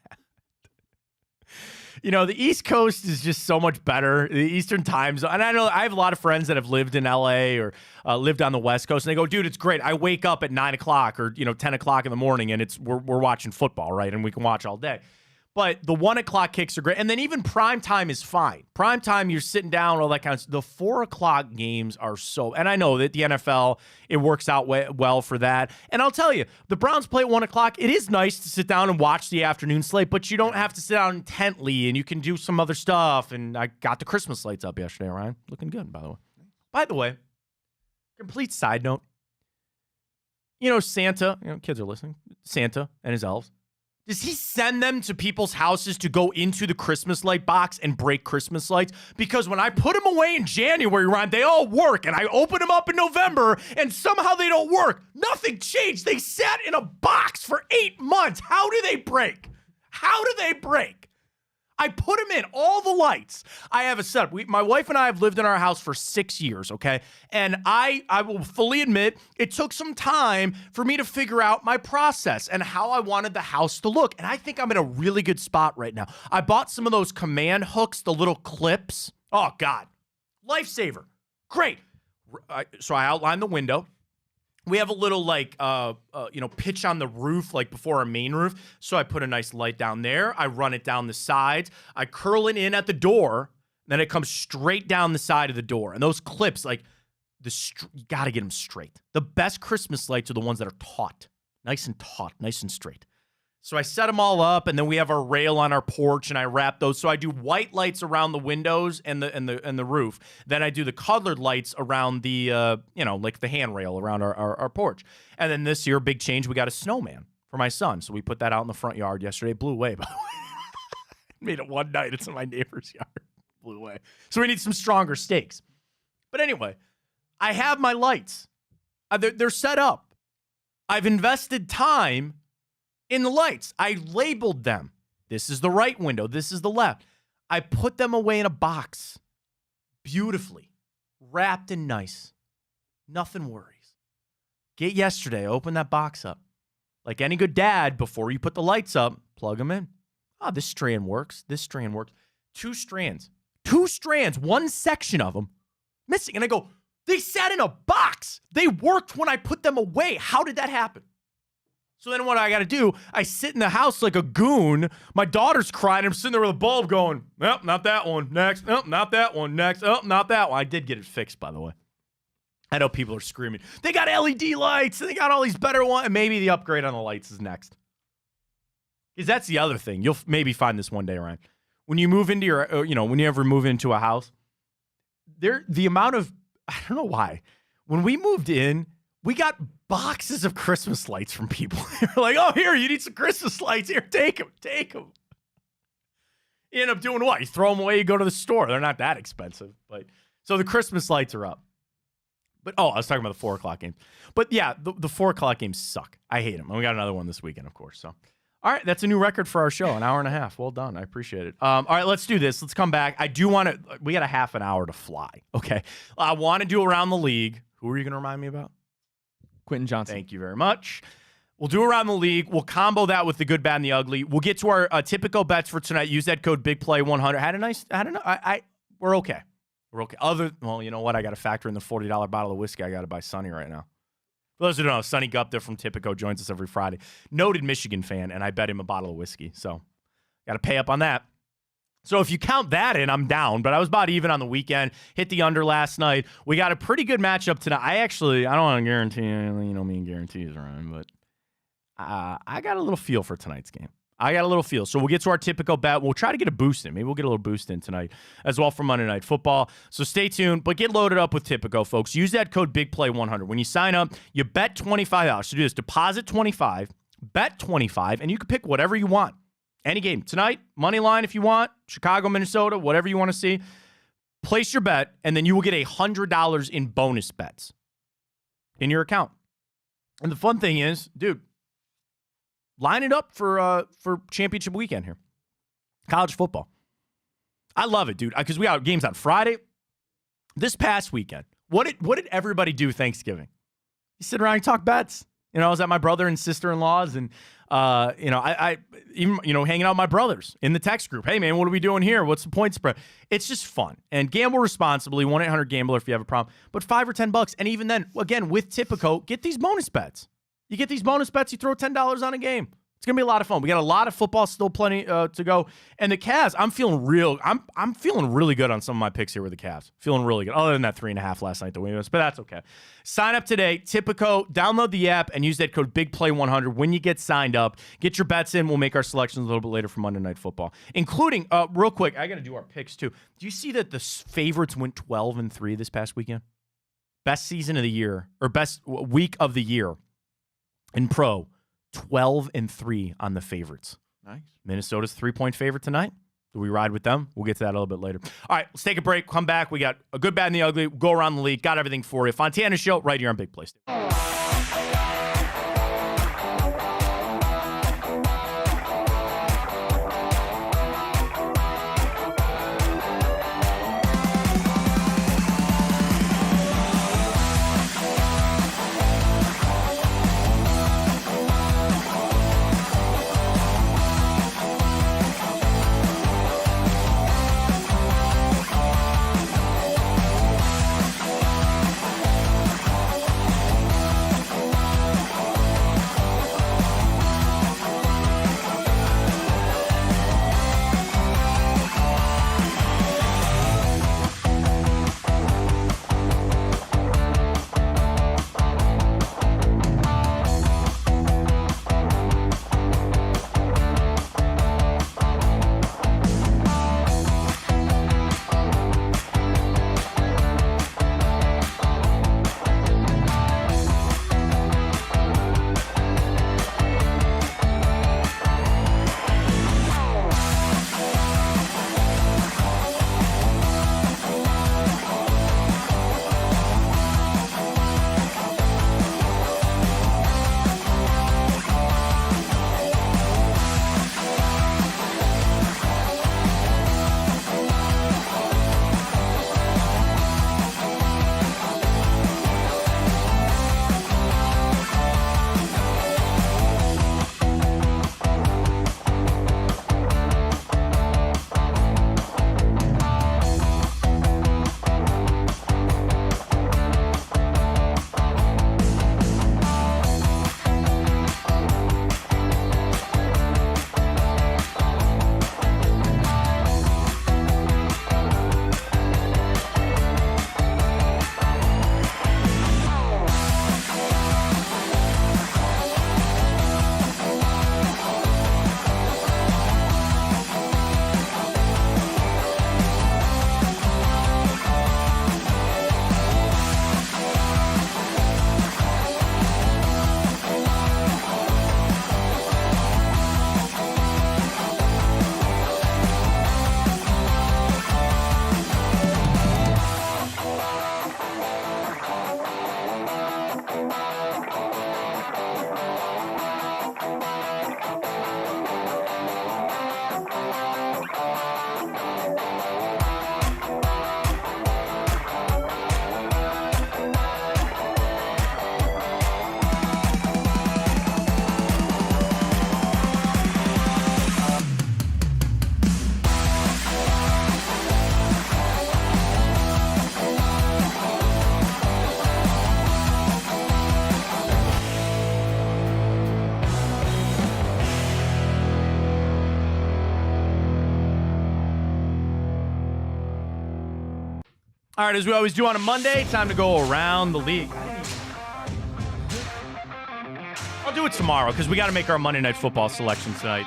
The East Coast is just so much better. The Eastern time zone. And I know I have a lot of friends that have lived in LA or lived on the West Coast. And they go, dude, it's great. I wake up at 9 o'clock or, 10 o'clock in the morning and we're watching football, right? And we can watch all day. But the 1 o'clock kicks are great. And then even prime time is fine. Prime time, you're sitting down, all that kind of stuff. The 4 o'clock games are so, and I know that the NFL, it works out well for that. And I'll tell you, the Browns play at 1 o'clock. It is nice to sit down and watch the afternoon slate, but you don't have to sit down intently and you can do some other stuff. And I got the Christmas lights up yesterday, Ryan. Looking good, by the way. By the way, complete side note. Santa, kids are listening, Santa and his elves. Does he send them to people's houses to go into the Christmas light box and break Christmas lights? Because when I put them away in January, Ryan, they all work. And I open them up in November, and somehow they don't work. Nothing changed. They sat in a box for 8 months. How do they break? How do they break? I put them in, all the lights. I have a setup. My wife and I have lived in our house for 6 years, okay? And I will fully admit, it took some time for me to figure out my process and how I wanted the house to look. And I think I'm in a really good spot right now. I bought some of those command hooks, the little clips. Oh, God. Lifesaver. Great. So I outlined the window. We have a little pitch on the roof, like before our main roof. So I put a nice light down there. I run it down the sides. I curl it in at the door. Then it comes straight down the side of the door. And those clips, you got to get them straight. The best Christmas lights are the ones that are taut, nice and straight. So I set them all up, and then we have our rail on our porch, and I wrap those. So I do white lights around the windows and the roof. Then I do the colored lights around the the handrail around our porch. And then this year, big change, we got a snowman for my son. So we put that out in the front yard yesterday. It blew away, by the way. Made it one night. It's in my neighbor's yard. Blew away. So we need some stronger stakes. But anyway, I have my lights. They're set up. I've invested time in the lights. I labeled them. This is the right window. This is the left. I put them away in a box. Beautifully. Wrapped and nice. Nothing worries. Get yesterday. Open that box up. Like any good dad, before you put the lights up, plug them in. Oh, this strand works. This strand works. 2 strands. 2 strands. One section of them missing. And I go, they sat in a box. They worked when I put them away. How did that happen? So then what I got to do, I sit in the house like a goon. My daughter's crying. I'm sitting there with a bulb going, nope, not that one. Next. Nope, not that one. Next. Oh, not that one. I did get it fixed, by the way. I know people are screaming. They got LED lights. They got all these better ones. And maybe the upgrade on the lights is next. Because that's the other thing. You'll maybe find this one day, Ryan. When you move into your, when you ever move into a house, the amount of, I don't know why. When we moved in, we got boxes of Christmas lights from people. They're like, oh, here, you need some Christmas lights. Here, take them. You end up doing what? You throw them away, you go to the store. They're not that expensive. But so the Christmas lights are up. But, I was talking about the 4 o'clock game. But, yeah, the 4 o'clock games suck. I hate them. And we got another one this weekend, of course. So, all right, that's a new record for our show, an hour and a half. Well done. I appreciate it. All right, let's do this. Let's come back. I do want to – we got a half an hour to fly, okay? I want to do around the league. Who are you going to remind me about?
Quentin Johnson.
Thank you very much. We'll do around the league. We'll combo that with the good, bad, and the ugly. We'll get to our typical bets for tonight. Use that code BigPlay100. We're okay. We're okay. Well, you know what? I got to factor in the $40 bottle of whiskey I got to buy Sonny right now. For those who don't know, Sonny Gupta from Tipico joins us every Friday. Noted Michigan fan, and I bet him a bottle of whiskey. So got to pay up on that. So if you count that in, I'm down. But I was about even on the weekend. Hit the under last night. We got a pretty good matchup tonight. I don't want to guarantee, you know me and guarantees, Ryan, but I got a little feel for tonight's game. So we'll get to our typical bet. We'll try to get a boost in. Maybe we'll get a little boost in tonight as well for Monday Night Football. So stay tuned, but get loaded up with Tipico, folks. Use that code BigPlay100. When you sign up, you bet $25. So do this. Deposit $25, bet $25, and you can pick whatever you want. Any game. Tonight, money line if you want, Chicago, Minnesota, whatever you want to see. Place your bet, and then you will get $100 in bonus bets in your account. And the fun thing is, dude, line it up for championship weekend here. College football. I love it, dude, because we got games on Friday. This past weekend, what did everybody do Thanksgiving? You sit around and talk bets. I was at my brother and sister-in-law's, and I even hanging out with my brothers in the text group. Hey man, what are we doing here? What's the point spread? It's just fun. And gamble responsibly. 1-800-GAMBLER if you have a problem. But $5 or $10, and even then, again with Tipico, get these bonus bets. You get these bonus bets, you throw $10 on a game. It's going to be a lot of fun. We got a lot of football, still plenty to go. And the Cavs, I'm feeling really good on some of my picks here with the Cavs. Feeling really good. Other than that 3.5 last night, the Williams, but that's okay. Sign up today, Tipico. Download the app and use that code BigPlay100 when you get signed up. Get your bets in. We'll make our selections a little bit later for Monday Night Football, including, real quick, I got to do our picks too. Do you see that the favorites went 12-3 this past weekend? Best season of the year, or best week of the year in pro. 12-3 on the favorites.
Nice.
Minnesota's 3-point favorite tonight. Do we ride with them? We'll get to that a little bit later. All right, let's take a break. Come back. We got a good, bad, and the ugly. Go around the league. Got everything for you. Fontana Show right here on Big Play. All right, as we always do on a Monday, time to go around the league. I'll do it tomorrow because we got to make our Monday Night Football selection tonight.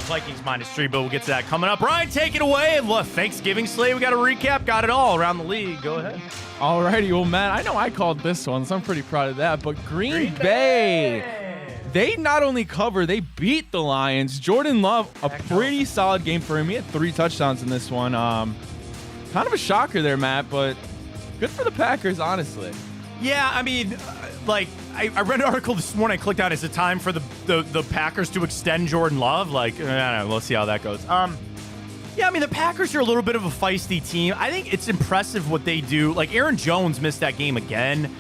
Vikings -3, but we'll get to that coming up. Ryan, take it away. And look, Thanksgiving slate, we got a recap. Got it all around the league. Go ahead.
Alrighty, well, man, I know I called this one, so I'm pretty proud of that. But Green Bay, they not only cover, they beat the Lions. Jordan Love, a pretty solid game for him. He had 3 touchdowns in this one. Kind of a shocker there, Matt, but good for the Packers, honestly.
Yeah, I mean, I read an article this morning. I clicked on it. Is it time for the Packers to extend Jordan Love? I don't know. We'll see how that goes. Yeah, I memean, the Packers are a little bit of a feisty team. I think it's impressive what they do. Like, Aaron Jones missed that game again.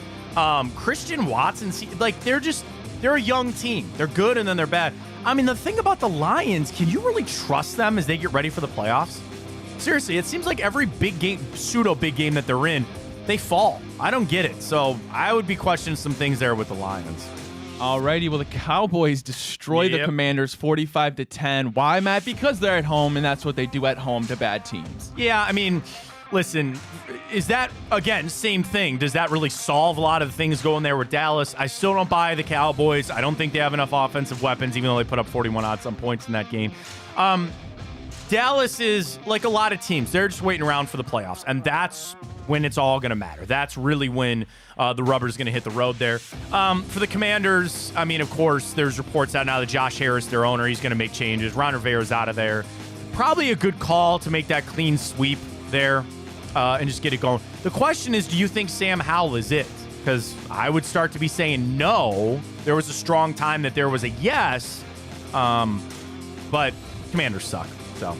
Christian Watson, they're a young team. They're good and then they're bad. I mean, the thing about the Lions, can you really trust them as they get ready for the playoffs? Seriously, it seems like every big game, pseudo-big game that they're in, they fall. I don't get it. So I would be questioning some things there with the Lions.
Alrighty, well, the Cowboys destroy the Commanders 45-10. Why, Matt? Because they're at home, and that's what they do at home to bad teams.
Yeah, I mean, listen, is that, again, same thing. Does that really solve a lot of the things going there with Dallas? I still don't buy the Cowboys. I don't think they have enough offensive weapons, even though they put up 41 odd some points in that game. Dallas is like a lot of teams. They're just waiting around for the playoffs, and that's when it's all going to matter. That's really when the rubber's going to hit the road there. For the Commanders, I mean, of course, there's reports out now that Josh Harris, their owner, he's going to make changes. Ron Rivera's out of there. Probably a good call to make that clean sweep there and just get it going. The question is, do you think Sam Howell is it? Because I would start to be saying no. There was a strong time that there was a yes, but Commanders suck. So,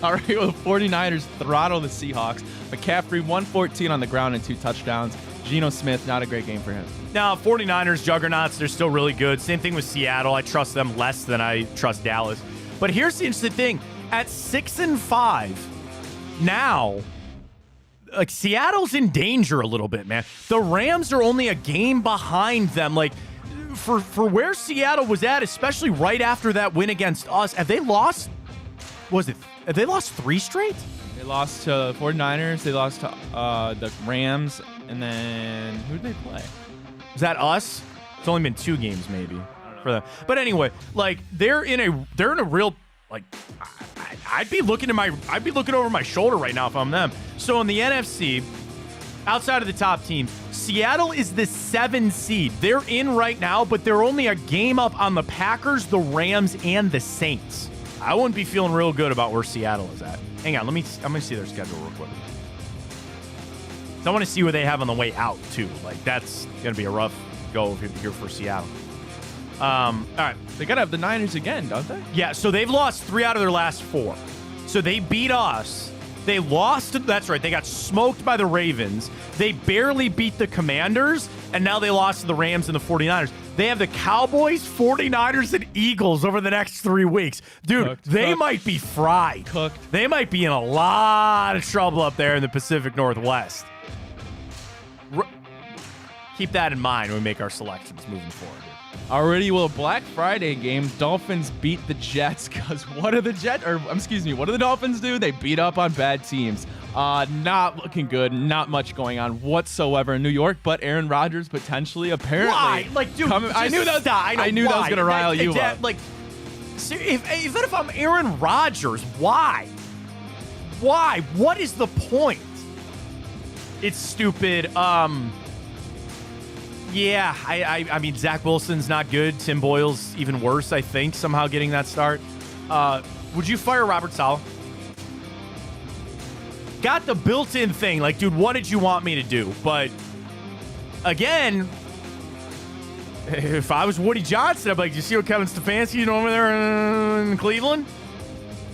all right, well, the 49ers throttle the Seahawks. McCaffrey, 114 on the ground and 2 touchdowns. Geno Smith, not a great game for him.
Now, 49ers, juggernauts, they're still really good. Same thing with Seattle. I trust them less than I trust Dallas. But here's the interesting thing. At 6-5, now, like, Seattle's in danger a little bit, man. The Rams are only a game behind them. Like, for where Seattle was at, especially right after that win against us, have they lost? Have they lost 3 straight?
They lost to 49ers. They lost to the Rams. And then who did they play?
Is that us? It's only been 2 games maybe for them. But anyway, like they're in a real, like, I'd be looking over my shoulder right now if I'm them. So in the NFC, outside of the top team, Seattle is the 7 seed. They're in right now, but they're only a game up on the Packers, the Rams, and the Saints. I wouldn't be feeling real good about where Seattle is at. Hang on, I'm gonna see their schedule real quick. So I want to see what they have on the way out too. Like, that's gonna be a rough go here for Seattle. All right,
they gotta have the Niners again, don't they?
Yeah. So they've lost 3 out of their last 4. So they beat us. They lost. That's right. They got smoked by the Ravens. They barely beat the Commanders, and now they lost to the Rams and the 49ers. They have the Cowboys, 49ers, and Eagles over the next 3 weeks. Dude, they might be fried. They might be in a lot of trouble up there in the Pacific Northwest. Keep that in mind when we make our selections moving forward.
Already, well, Black Friday game, Dolphins beat the Jets because what do the Dolphins do? They beat up on bad teams. Not looking good. Not much going on whatsoever in New York, but Aaron Rodgers potentially, apparently.
Why? Like, dude,
I knew that was going to rile you up.
Like, even if I'm Aaron Rodgers, why? Why? What is the point? It's stupid. Yeah, I mean, Zach Wilson's not good. Tim Boyle's even worse, I think, somehow getting that start. Would you fire Robert Saleh? Got the built-in thing. Like, dude, what did you want me to do? But, again, if I was Woody Johnson, I'd be like, do you see what Kevin Stefanski's doing over there in Cleveland?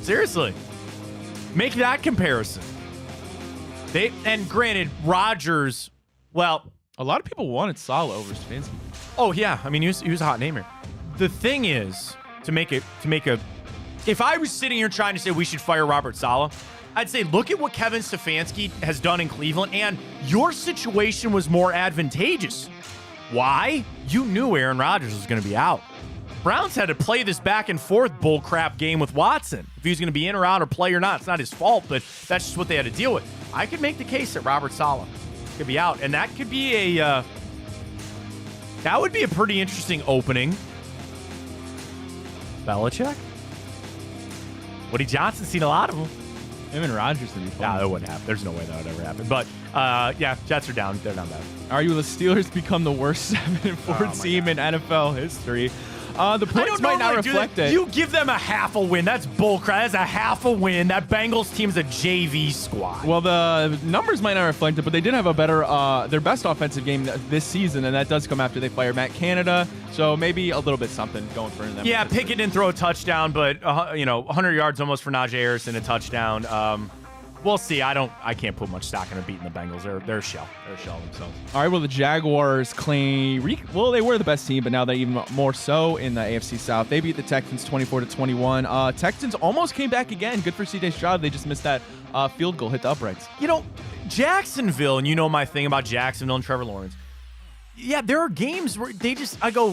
Seriously. Make that comparison. And granted, Rodgers, well,
a lot of people wanted Saleh over Stefanski.
Oh yeah, I mean he was a hot name here. The thing is, if I was sitting here trying to say we should fire Robert Saleh, I'd say look at what Kevin Stefanski has done in Cleveland, and your situation was more advantageous. Why? You knew Aaron Rodgers was going to be out. Browns had to play this back and forth bullcrap game with Watson. If he was going to be in or out or play or not, it's not his fault, but that's just what they had to deal with. I could make the case that Robert Saleh could be out, and that could be that would be a pretty interesting opening. Belichick? Woody Johnson's seen a lot of them.
Him and Rodgers would be fun.
Nah, that wouldn't happen. There's no way that would ever happen. But, yeah, Jets are down. They're down bad.
Are you the Steelers become the worst 7-4 team in NFL history? The points might not reflect it.
You give them a half a win. That's bullcrap. That's a half a win. That Bengals team's a JV squad.
Well, the numbers might not reflect it, but they did have a better, their best offensive game this season, and that does come after they fired Matt Canada. So maybe a little bit something going for them.
Yeah, Pickett didn't throw a touchdown, but 100 yards almost for Najee Harris and a touchdown. We'll see. I can't put much stock in them beating the Bengals. They're a shell. They're a shell themselves.
All right. Well, the Jaguars claim. Well, they were the best team, but now they're even more so in the AFC South. They beat the Texans 24-21. Texans almost came back again. Good for C.J. Stroud. They just missed that field goal, hit the uprights.
Jacksonville, and you know my thing about Jacksonville and Trevor Lawrence. Yeah, there are games where I go,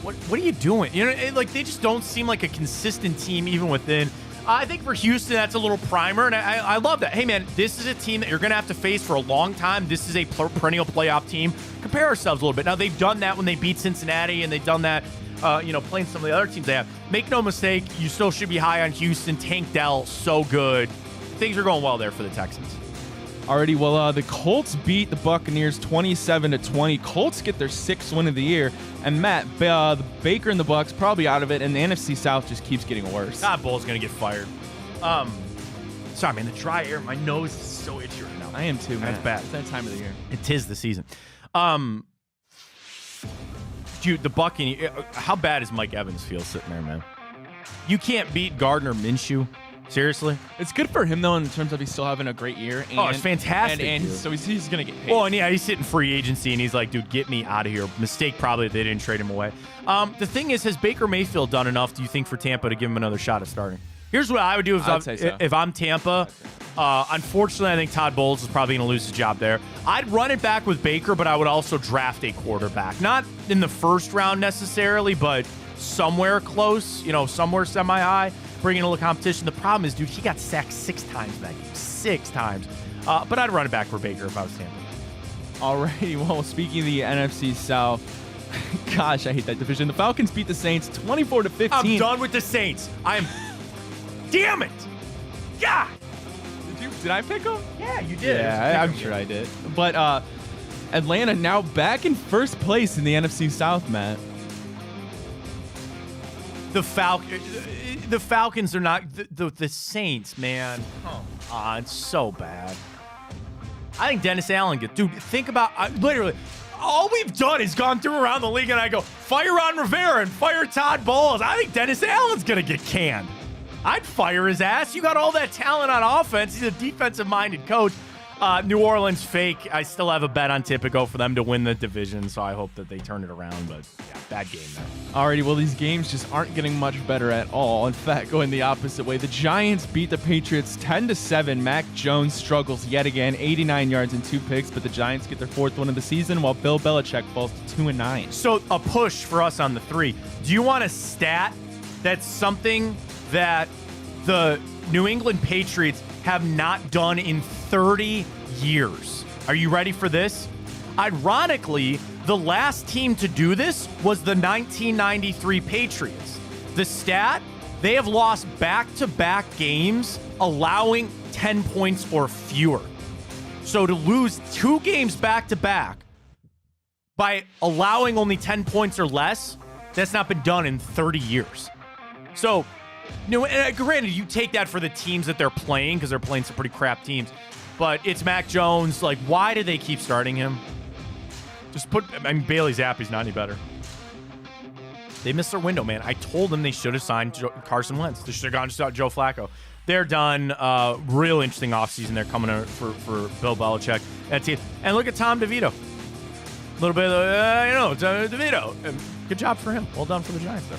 what are you doing? They just don't seem like a consistent team even within. I think for Houston, that's a little primer, and I love that. Hey, man, this is a team that you're going to have to face for a long time. This is a perennial playoff team. Compare ourselves a little bit. Now, they've done that when they beat Cincinnati, and they've done that, playing some of the other teams they have. Make no mistake, you still should be high on Houston. Tank Dell, so good. Things are going well there for the Texans.
Alrighty, well, the Colts beat the Buccaneers 27-20. Colts get their 6th win of the year, and Matt, the Baker and the Bucs probably out of it, and the NFC South just keeps getting worse.
Bull's gonna get fired. Sorry, man, the dry air, my nose is so itchy right now.
I am too, man.
That's bad.
It's that time of the year.
It is the season. Dude, the Buccaneers. How bad does Mike Evans feel sitting there, man? You can't beat Gardner Minshew. Seriously?
It's good for him, though, in terms of he's still having a great year. And,
it's fantastic.
And so he's going to get paid.
Well, and yeah, he's hitting free agency, and he's like, dude, get me out of here. Mistake probably that they didn't trade him away. The thing is, has Baker Mayfield done enough, do you think, for Tampa to give him another shot at starting? Here's what I would do if I'm Tampa. Unfortunately, I think Todd Bowles is probably going to lose his job there. I'd run it back with Baker, but I would also draft a quarterback. Not in the first round necessarily, but somewhere close, somewhere semi-high. Bringing a little competition. The problem is, dude, he got sacked 6 times that game. 6 times. But I'd run it back for Baker if I was Tampa.
Alrighty, well, speaking of the NFC South, gosh, I hate that division. The Falcons beat the Saints 24-15.
I'm done with the Saints. Damn it! God!
Did I pick them?
Yeah, you did.
Yeah, I'm sure I did. But Atlanta now back in first place in the NFC South, Matt.
The Falcons are not the Saints, man. Come on, it's so bad. I think Dennis Allen dude. Think about literally all we've done is gone through around the league, and I go fire Ron Rivera and fire Todd Bowles. I think Dennis Allen's gonna get canned. I'd fire his ass. You got all that talent on offense. He's a defensive-minded coach. New Orleans fake. I still have a bet on Tipico for them to win the division, so I hope that they turn it around. But yeah, bad game there.
Alrighty, well, these games just aren't getting much better at all. In fact, going the opposite way. The Giants beat the Patriots 10-7. Mac Jones struggles yet again, 89 yards and 2 picks, but the Giants get their 4th win of the season, while Bill Belichick falls to 2-9.
So a push for us on the 3. Do you want a stat that's something that the New England Patriots have not done in 30 years? Are you ready for this? Ironically, the last team to do this was the 1993 Patriots. The stat, they have lost back-to-back games allowing 10 points or fewer. So to lose 2 games back-to-back by allowing only 10 points or less, that's not been done in 30 years. So, granted, you take that for the teams that they're playing because they're playing some pretty crap teams. But it's Mac Jones. Like, why do they keep starting him? Bailey Zappi's not any better. They missed their window, man. I told them they should have signed Carson Wentz. They should have gone to Joe Flacco. They're done. Real interesting offseason. They're coming out for Bill Belichick. And look at Tom DeVito. A little bit of, DeVito. Good job for him. Well done for the Giants, though.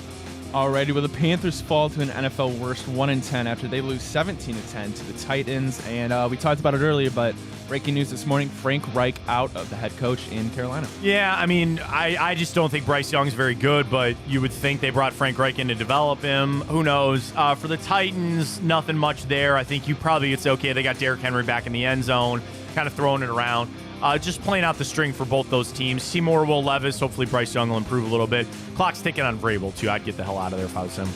Alrighty, well, the Panthers fall to an NFL worst 1-10 after they lose 17-10 to the Titans. And we talked about it earlier, but breaking news this morning, Frank Reich out of the head coach in Carolina.
Yeah, I mean, I just don't think Bryce Young's very good, but you would think they brought Frank Reich in to develop him. Who knows? For the Titans, nothing much there. I think it's okay. They got Derrick Henry back in the end zone, kind of throwing it around. Just playing out the string for both those teams. Seymour, Will Levis. Hopefully Bryce Young will improve a little bit. Clock's ticking on Vrabel, too. I'd get the hell out of there if I was him.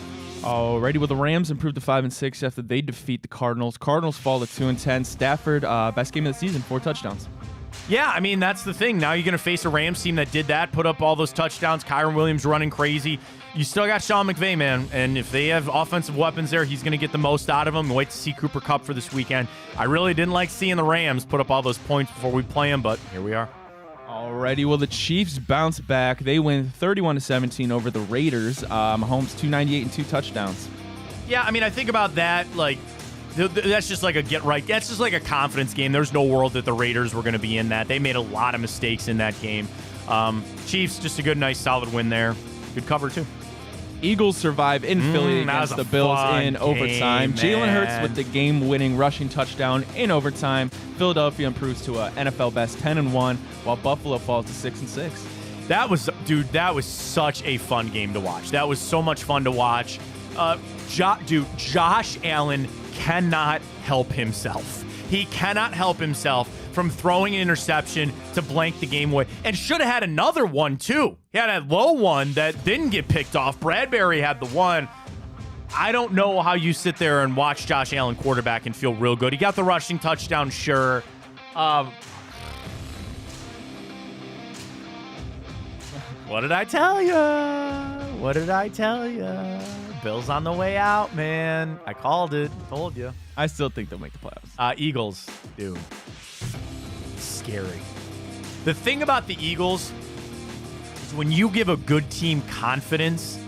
Alrighty, well, the Rams improved to 5-6 after they defeat the Cardinals. Cardinals fall to 2-10. Stafford, best game of the season, 4 touchdowns.
Yeah, I mean, that's the thing. Now you're going to face a Rams team that did that, put up all those touchdowns. Kyron Williams running crazy. You still got Sean McVay, man. And if they have offensive weapons there, he's going to get the most out of them. Wait to see Cooper Kupp for this weekend. I really didn't like seeing the Rams put up all those points before we play them, but here we are.
Alrighty, well, the Chiefs bounce back. They win 31-17 over the Raiders. Mahomes 298 and 2 touchdowns.
Yeah, I mean, I think about that, like, that's just like a get right. That's just like a confidence game. There's no world that the Raiders were going to be in that. They made a lot of mistakes in that game. Chiefs, just a good, nice, solid win there. Good cover, too.
Eagles survive in Philly against the Bills in overtime. Jalen Hurts with the game-winning rushing touchdown in overtime. Philadelphia improves to a NFL best 10-1, while Buffalo falls to 6-6.
That was such a fun game to watch. That was so much fun to watch. Josh Allen cannot help himself. He cannot help himself from throwing an interception to blank the game away. And should have had another one, too. He had a low one that didn't get picked off. Bradbury had the one. I don't know how you sit there and watch Josh Allen quarterback and feel real good. He got the rushing touchdown, sure. What did I tell you? What did I tell you? Bills on the way out, man. I called it. Told you.
I still think they'll make the playoffs.
Eagles, dude. Scary. The thing about the Eagles is when you give a good team confidence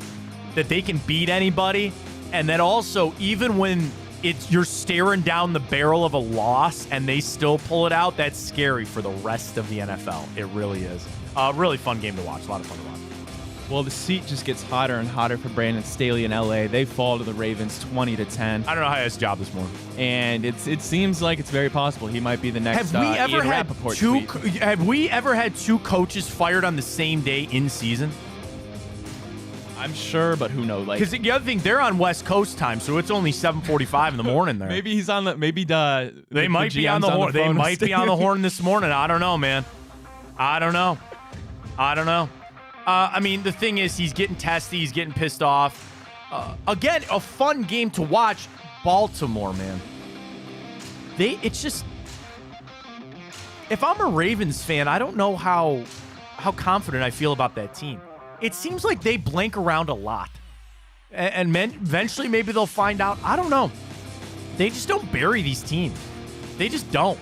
that they can beat anybody, and then also even when you're staring down the barrel of a loss and they still pull it out, that's scary for the rest of the NFL. It really is. Really fun game to watch. A lot of fun to watch.
Well, the seat just gets hotter and hotter for Brandon Staley in LA. They fall to the Ravens 20-10.
I don't know how he has a job this morning.
And it seems like it's very possible he might be the next Ian Rappaport tweet.
Have we ever had 2 coaches fired on the same day in season?
I'm sure, but who knows?
Because the other thing, they're on West Coast time, so it's only 7:45 in the morning there.
Maybe he's on the.
They might be on the horn. They might be on the horn this morning. I don't know, man. I don't know. I mean, the thing is, he's getting testy. He's getting pissed off. Again, a fun game to watch. Baltimore, man. It's just. If I'm a Ravens fan, I don't know how confident I feel about that team. It seems like they blank around a lot. And eventually maybe they'll find out. I don't know. They just don't bury these teams. They just don't.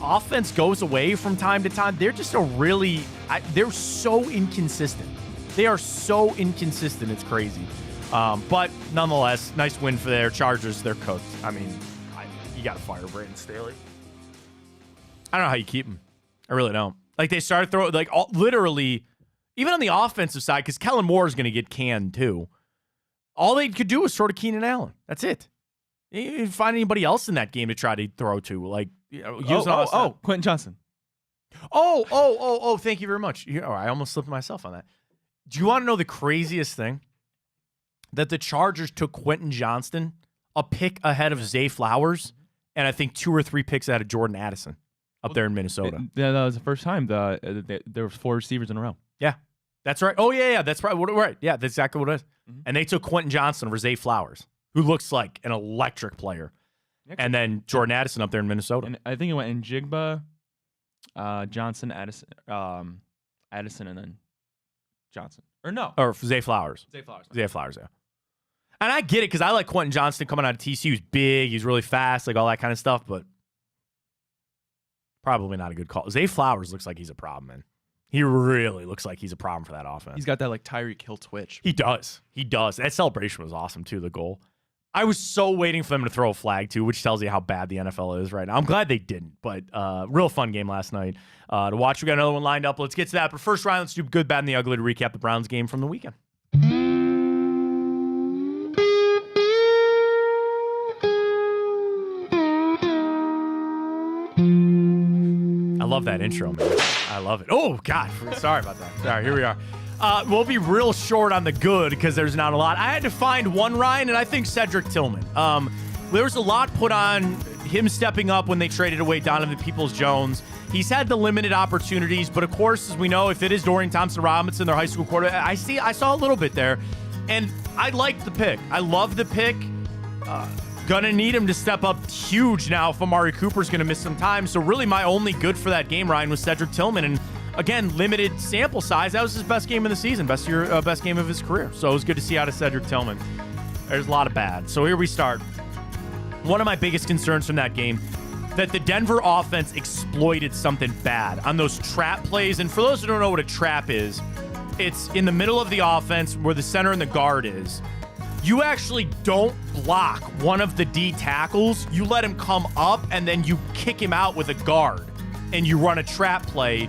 Offense goes away from time to time. They're just they're so inconsistent. They are so inconsistent. It's crazy. But nonetheless, nice win for their Chargers. They're cooked. I mean, you got to fire Brandon Staley. I don't know how you keep him. I really don't. Like, they started throwing, like, literally, even on the offensive side, because Kellen Moore is going to get canned too. All they could do was throw to Keenan Allen. That's it. You didn't find anybody else in that game to try to throw to. Like,
Quentin Johnson.
Oh, thank you very much. I almost slipped myself on that. Do you want to know the craziest thing? That the Chargers took Quentin Johnston a pick ahead of Zay Flowers, and I think 2 or 3 picks ahead of Jordan Addison up there in Minnesota.
Yeah, that was the first time there were 4 receivers in a row.
Yeah, that's right. Oh, yeah, that's right. Right. Yeah, that's exactly what it is.
Mm-hmm.
And they took Quentin Johnston over Zay Flowers, who looks like an electric player. And then Jordan Addison up there in Minnesota.
And I think it went in Jigba, Johnson, Addison, and then Johnson. Or no.
Or Zay Flowers.
Zay
Flowers, yeah. And I get it because I like Quentin Johnston coming out of TCU. He's big. He's really fast, like all that kind of stuff. But probably not a good call. Zay Flowers looks like he's a problem, man. He really looks like he's a problem for that offense.
He's got that, like, Tyreek Hill twitch.
He does. That celebration was awesome, too, the goal. I was so waiting for them to throw a flag, too, which tells you how bad the NFL is right now. I'm glad they didn't, but real fun game last night to watch. We got another one lined up. Let's get to that. But first round, let's do good, bad, and the ugly to recap the Browns game from the weekend. I love that intro, man. I love it. Oh, God. Sorry about that. Sorry, here we are. We'll be real short on the good because there's not a lot. I had to find one, Ryan, and I think Cedric Tillman. There was a lot put on him stepping up when they traded away Donovan Peoples-Jones. He's had the limited opportunities, but of course, as we know, if it is Dorian Thompson-Robinson, their high school quarterback, I saw a little bit there, and I liked the pick. I love the pick. Gonna need him to step up huge now if Amari Cooper's gonna miss some time. So really my only good for that game, Ryan, was Cedric Tillman. And again, limited sample size. That was his best game of the season, best game of his career. So it was good to see out of Cedric Tillman. There's a lot of bad. So here we start. One of my biggest concerns from that game, that the Denver offense exploited something bad on those trap plays. And for those who don't know what a trap is, it's in the middle of the offense where the center and the guard is. You actually don't block one of the D tackles. You let him come up, and then you kick him out with a guard, and you run a trap play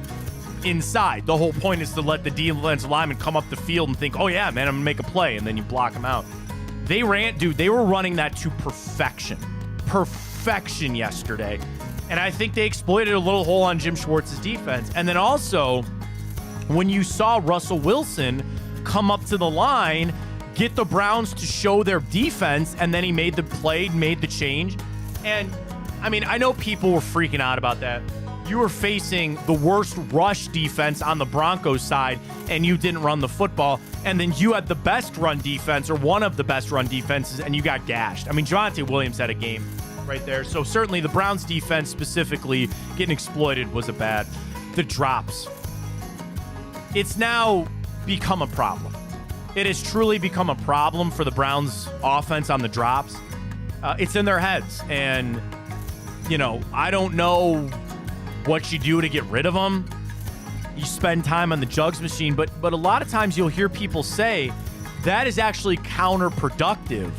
inside. The whole point is to let the defensive lineman come up the field and think, oh, yeah, man, I'm going to make a play, and then you block him out. They were running that to perfection. Perfection yesterday. And I think they exploited a little hole on Jim Schwartz's defense. And then also, when you saw Russell Wilson come up to the line, get the Browns to show their defense, and then he made the play, made the change. And, I mean, I know people were freaking out about that. You were facing the worst rush defense on the Broncos side, and you didn't run the football. And then you had the best run defense, or one of the best run defenses, and you got gashed. I mean, Javonte Williams had a game right there. So certainly the Browns defense specifically getting exploited was a bad. The drops. It's now become a problem. It has truly become a problem for the Browns offense on the drops. It's in their heads. And, you know, I don't know what you do to get rid of them. You spend time on the jugs machine, but a lot of times you'll hear people say that is actually counterproductive,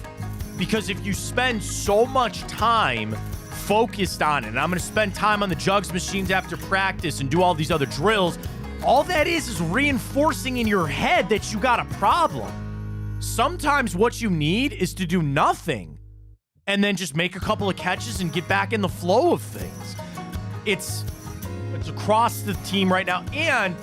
because if you spend so much time focused on it, and I'm going to spend time on the jugs machines after practice and do all these other drills, all that is reinforcing in your head that you got a problem. Sometimes what you need is to do nothing and then just make a couple of catches and get back in the flow of things. It's across the team right now, and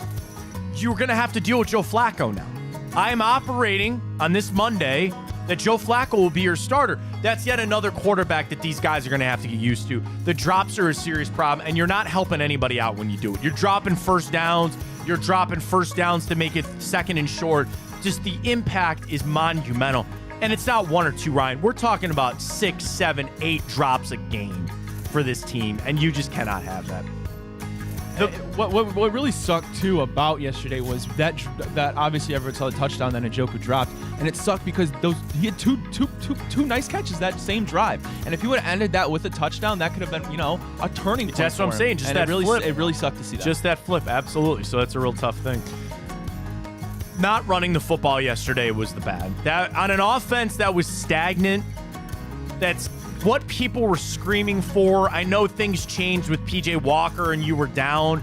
you're going to have to deal with Joe Flacco now. I am operating on this Monday that Joe Flacco will be your starter. That's yet another quarterback that these guys are going to have to get used to. The drops are a serious problem, and you're not helping anybody out when you do it. You're dropping first downs. You're dropping first downs to make it second and short. Just the impact is monumental. And it's not one or two, Ryan. We're talking about 6, 7, 8 drops a game for this team, and you just cannot have that.
What really sucked too about yesterday was that obviously everyone saw the touchdown that Njoku dropped, and it sucked because he had two nice catches that same drive, and if he would have ended that with a touchdown, that could have been a turning point.
That's what I'm saying. Just
and
that flip.
It really sucked to see that.
Just that flip, absolutely. So that's a real tough thing. Not running the football yesterday was the bad. That on an offense that was stagnant. That's what people were screaming for. I know things changed with PJ Walker and you were down.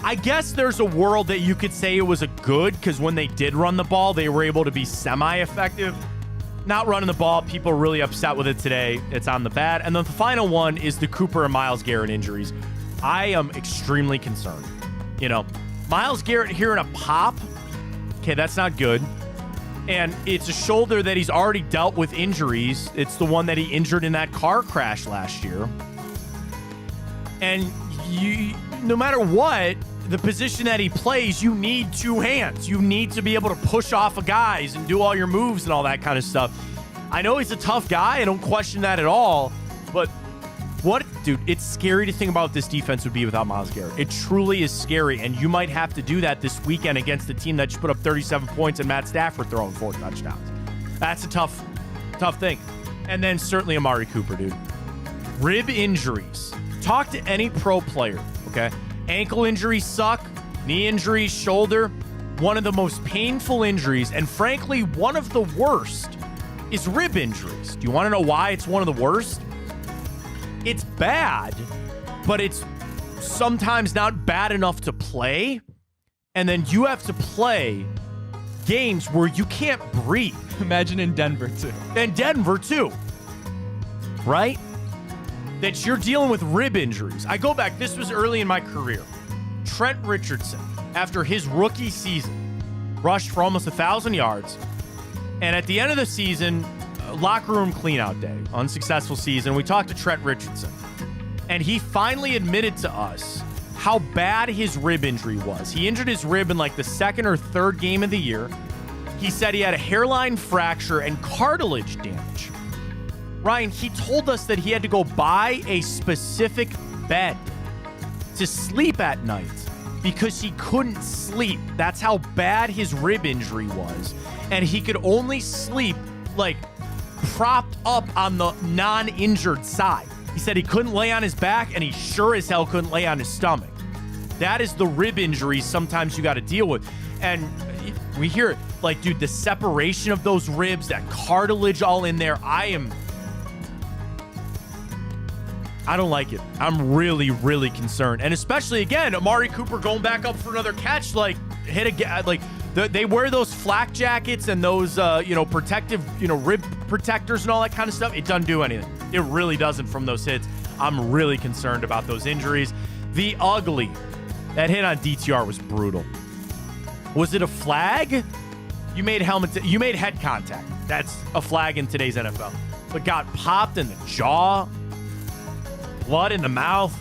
I guess there's a world that you could say it was a good, because when they did run the ball, they were able to be semi-effective. Not running the ball, people are really upset with it today. It's on the bad. And then the final one is the Cooper and Myles Garrett injuries. I am extremely concerned. You know, Myles Garrett hearing a pop, okay, that's not good. And it's a shoulder that he's already dealt with injuries. It's the one that he injured in that car crash last year. And no matter what, the position that he plays, you need two hands. You need to be able to push off of guys and do all your moves and all that kind of stuff. I know he's a tough guy. I don't question that at all. But dude, it's scary to think about what this defense would be without Myles Garrett. It truly is scary, and you might have to do that this weekend against a team that just put up 37 points and Matt Stafford throwing 4 touchdowns. That's a tough thing. And then certainly Amari Cooper, dude. Rib injuries. Talk to any pro player, okay? Ankle injuries suck. Knee injuries, shoulder. One of the most painful injuries, and frankly, one of the worst, is rib injuries. Do you want to know why it's one of the worst? It's bad, but it's sometimes not bad enough to play. And then you have to play games where you can't breathe.
Imagine in Denver, too.
And Denver, too. Right? that you're dealing with rib injuries. I go back, this was early in my career. Trent Richardson, after his rookie season, rushed for almost 1,000 yards. And at the end of the season, locker room cleanout day, unsuccessful season, we talked to Trent Richardson. And he finally admitted to us how bad his rib injury was. He injured his rib in like the second or third game of the year. He said he had a hairline fracture and cartilage damage. Ryan, he told us that he had to go buy a specific bed to sleep at night because he couldn't sleep. That's how bad his rib injury was. And he could only sleep like propped up on the non-injured side. He said he couldn't lay on his back, and he sure as hell couldn't lay on his stomach. That is the rib injuries sometimes you got to deal with. And we hear it, like, dude, the separation of those ribs, that cartilage all in there, I don't like it. I'm really, really concerned. And especially, again, Amari Cooper going back up for another catch, like, hit again, like, they wear those flak jackets and those, protective, rib protectors and all that kind of stuff. It doesn't do anything. It really doesn't from those hits. I'm really concerned about those injuries. The ugly. That hit on DTR was brutal. Was it a flag? You made head contact. That's a flag in today's NFL. But got popped in the jaw, blood in the mouth.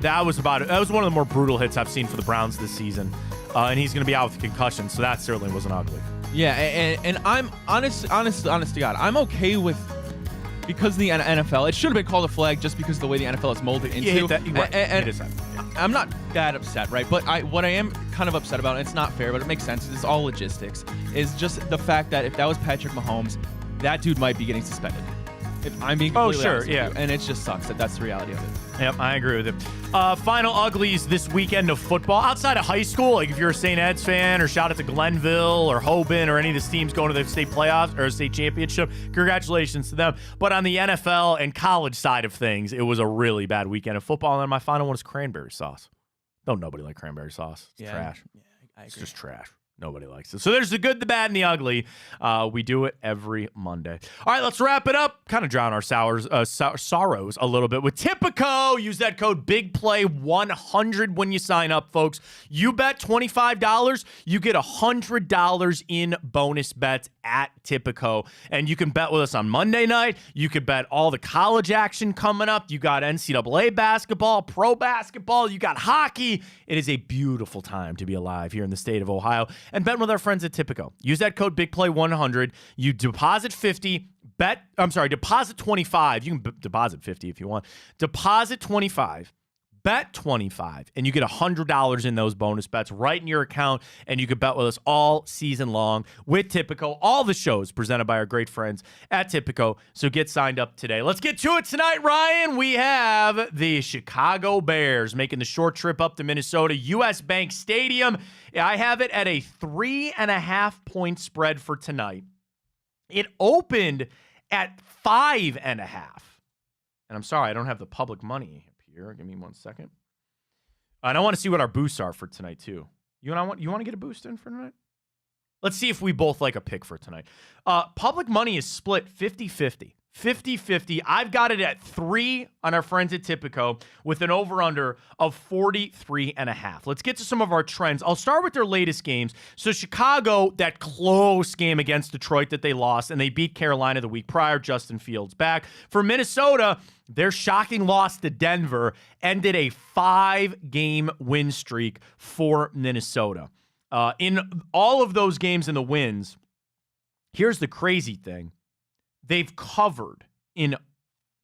That was one of the more brutal hits I've seen for the Browns this season. And he's going to be out with a concussion, so that certainly wasn't ugly.
Yeah, and I'm honest to God, I'm okay with, because the NFL, it should have been called a flag just because of the way the NFL is molded into. I'm not that upset, right? But what I am kind of upset about, and it's not fair, but it makes sense, it's all logistics, is just the fact that if that was Patrick Mahomes, that dude might be getting suspended. If I'm being completely honest with you. And it just sucks that's the reality of it.
Yep, I agree with it. Final uglies this weekend of football. Outside of high school, like if you're a St. Ed's fan, or shout out to Glenville or Hoban or any of these teams going to the state playoffs or state championship, congratulations to them. But on the NFL and college side of things, it was a really bad weekend of football. And then my final one is cranberry sauce. Don't nobody like cranberry sauce. It's trash.
Yeah, I agree.
It's just trash. Nobody likes it. So there's the good, the bad, and the ugly. We do it every Monday. All right, let's wrap it up. Kind of drown our sorrows a little bit with Tipico. Use that code BIGPLAY100 when you sign up, folks. You bet $25, you get $100 in bonus bets at Tipico. And you can bet with us on Monday night. You could bet all the college action coming up. You got NCAA basketball, pro basketball. You got hockey. It is a beautiful time to be alive here in the state of Ohio. And bet with our friends at Tipico. Use that code BIGPLAY100. You deposit 50, deposit 25. You can deposit 50 if you want. Deposit 25, bet 25, and you get $100 in those bonus bets right in your account, and you can bet with us all season long with Tipico. All the shows presented by our great friends at Tipico. So get signed up today. Let's get to it tonight, Ryan. We have the Chicago Bears making the short trip up to Minnesota, US Bank Stadium. I have it at a 3.5 spread for tonight. It opened at 5.5. And I'm sorry, I don't have the public money here. Give me 1 second. And I want to see what our boosts are for tonight, too. You want to get a boost in for tonight? Let's see if we both like a pick for tonight. Public money is split 50-50. 50-50. I've got it at 3 on our friends at Tipico with an over-under of 43.5. Let's get to some of our trends. I'll start with their latest games. So Chicago, that close game against Detroit that they lost, and they beat Carolina the week prior. Justin Fields back. For Minnesota, their shocking loss to Denver ended a 5-game win streak for Minnesota. In all of those games and the wins, here's the crazy thing. They've covered in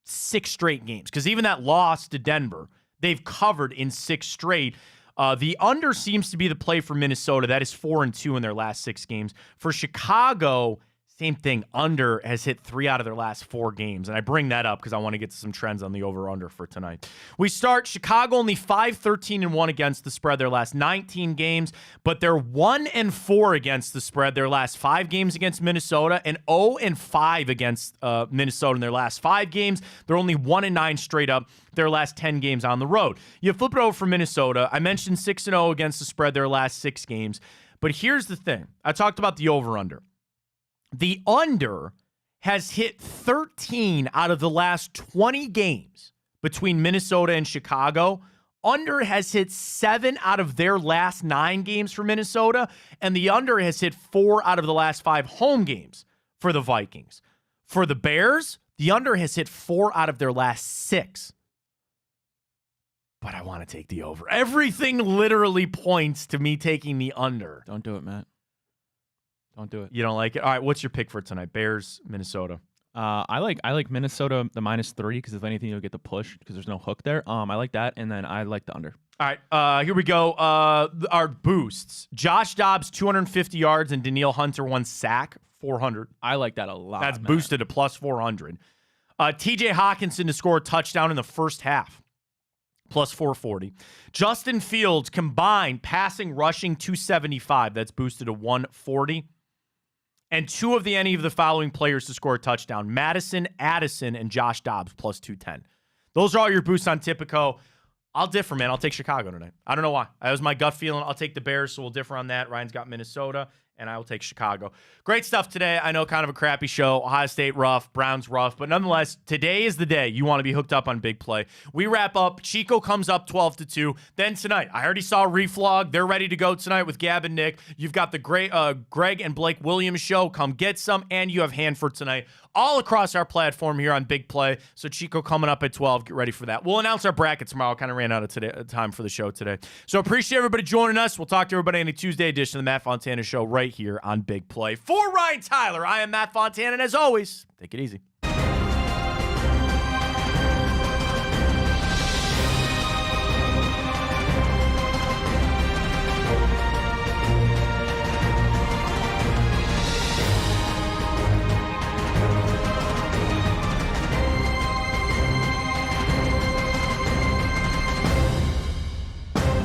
6 straight games, because even that loss to Denver, they've covered in 6 straight. The under seems to be the play for Minnesota. That is 4-2 in their last 6 games. For Chicago, same thing. Under has hit 3 out of their last 4 games. And I bring that up because I want to get to some trends on the over-under for tonight. We start Chicago only 5-13-1 against the spread their last 19 games, but they're 1-4 against the spread their last 5 games against Minnesota, and 0-5 against Minnesota in their last 5 games. They're only 1-9 straight up their last 10 games on the road. You flip it over for Minnesota. I mentioned 6-0 against the spread their last 6 games. But here's the thing. I talked about the over-under. The under has hit 13 out of the last 20 games between Minnesota and Chicago. Under has hit 7 out of their last 9 games for Minnesota, and the under has hit 4 out of the last 5 home games for the Vikings. For the Bears, the under has hit 4 out of their last 6. But I want to take the over. Everything literally points to me taking the under.
Don't do it, Matt. Don't do it.
You don't like it? All right, what's your pick for tonight? Bears, Minnesota.
I like Minnesota the -3 because if anything you'll get the push because there's no hook there. I like that, and then I like the under.
All right, here we go. Our boosts: Josh Dobbs 250 yards and Danielle Hunter 1 sack 400.
I like that a lot.
That's
Matt.
boosted to plus 400. T.J. Hawkinson to score a touchdown in the first half. Plus 440. Justin Fields combined passing, rushing 275. That's boosted to 140. And any of the following players to score a touchdown: Madison, Addison, and Josh Dobbs plus 210. Those are all your boosts on Tipico. I'll differ, man. I'll take Chicago tonight. I don't know why. That was my gut feeling. I'll take the Bears, so we'll differ on that. Ryan's got Minnesota, and I will take Chicago. Great stuff today. I know kind of a crappy show. Ohio State rough, Browns rough, but nonetheless, today is the day you want to be hooked up on Big Play. We wrap up. Chico comes up 12-2. Then tonight, I already saw Reflog. They're ready to go tonight with Gab and Nick. You've got the great Greg and Blake Williams show. Come get some, and you have Hanford tonight. All across our platform here on Big Play. So Chico coming up at 12. Get ready for that. We'll announce our bracket tomorrow. Kind of ran out of time for the show today. So appreciate everybody joining us. We'll talk to everybody in the Tuesday edition of the Matt Fontana Show right here on Big Play. For Ryan Tyler, I am Matt Fontana, and as always, take it easy.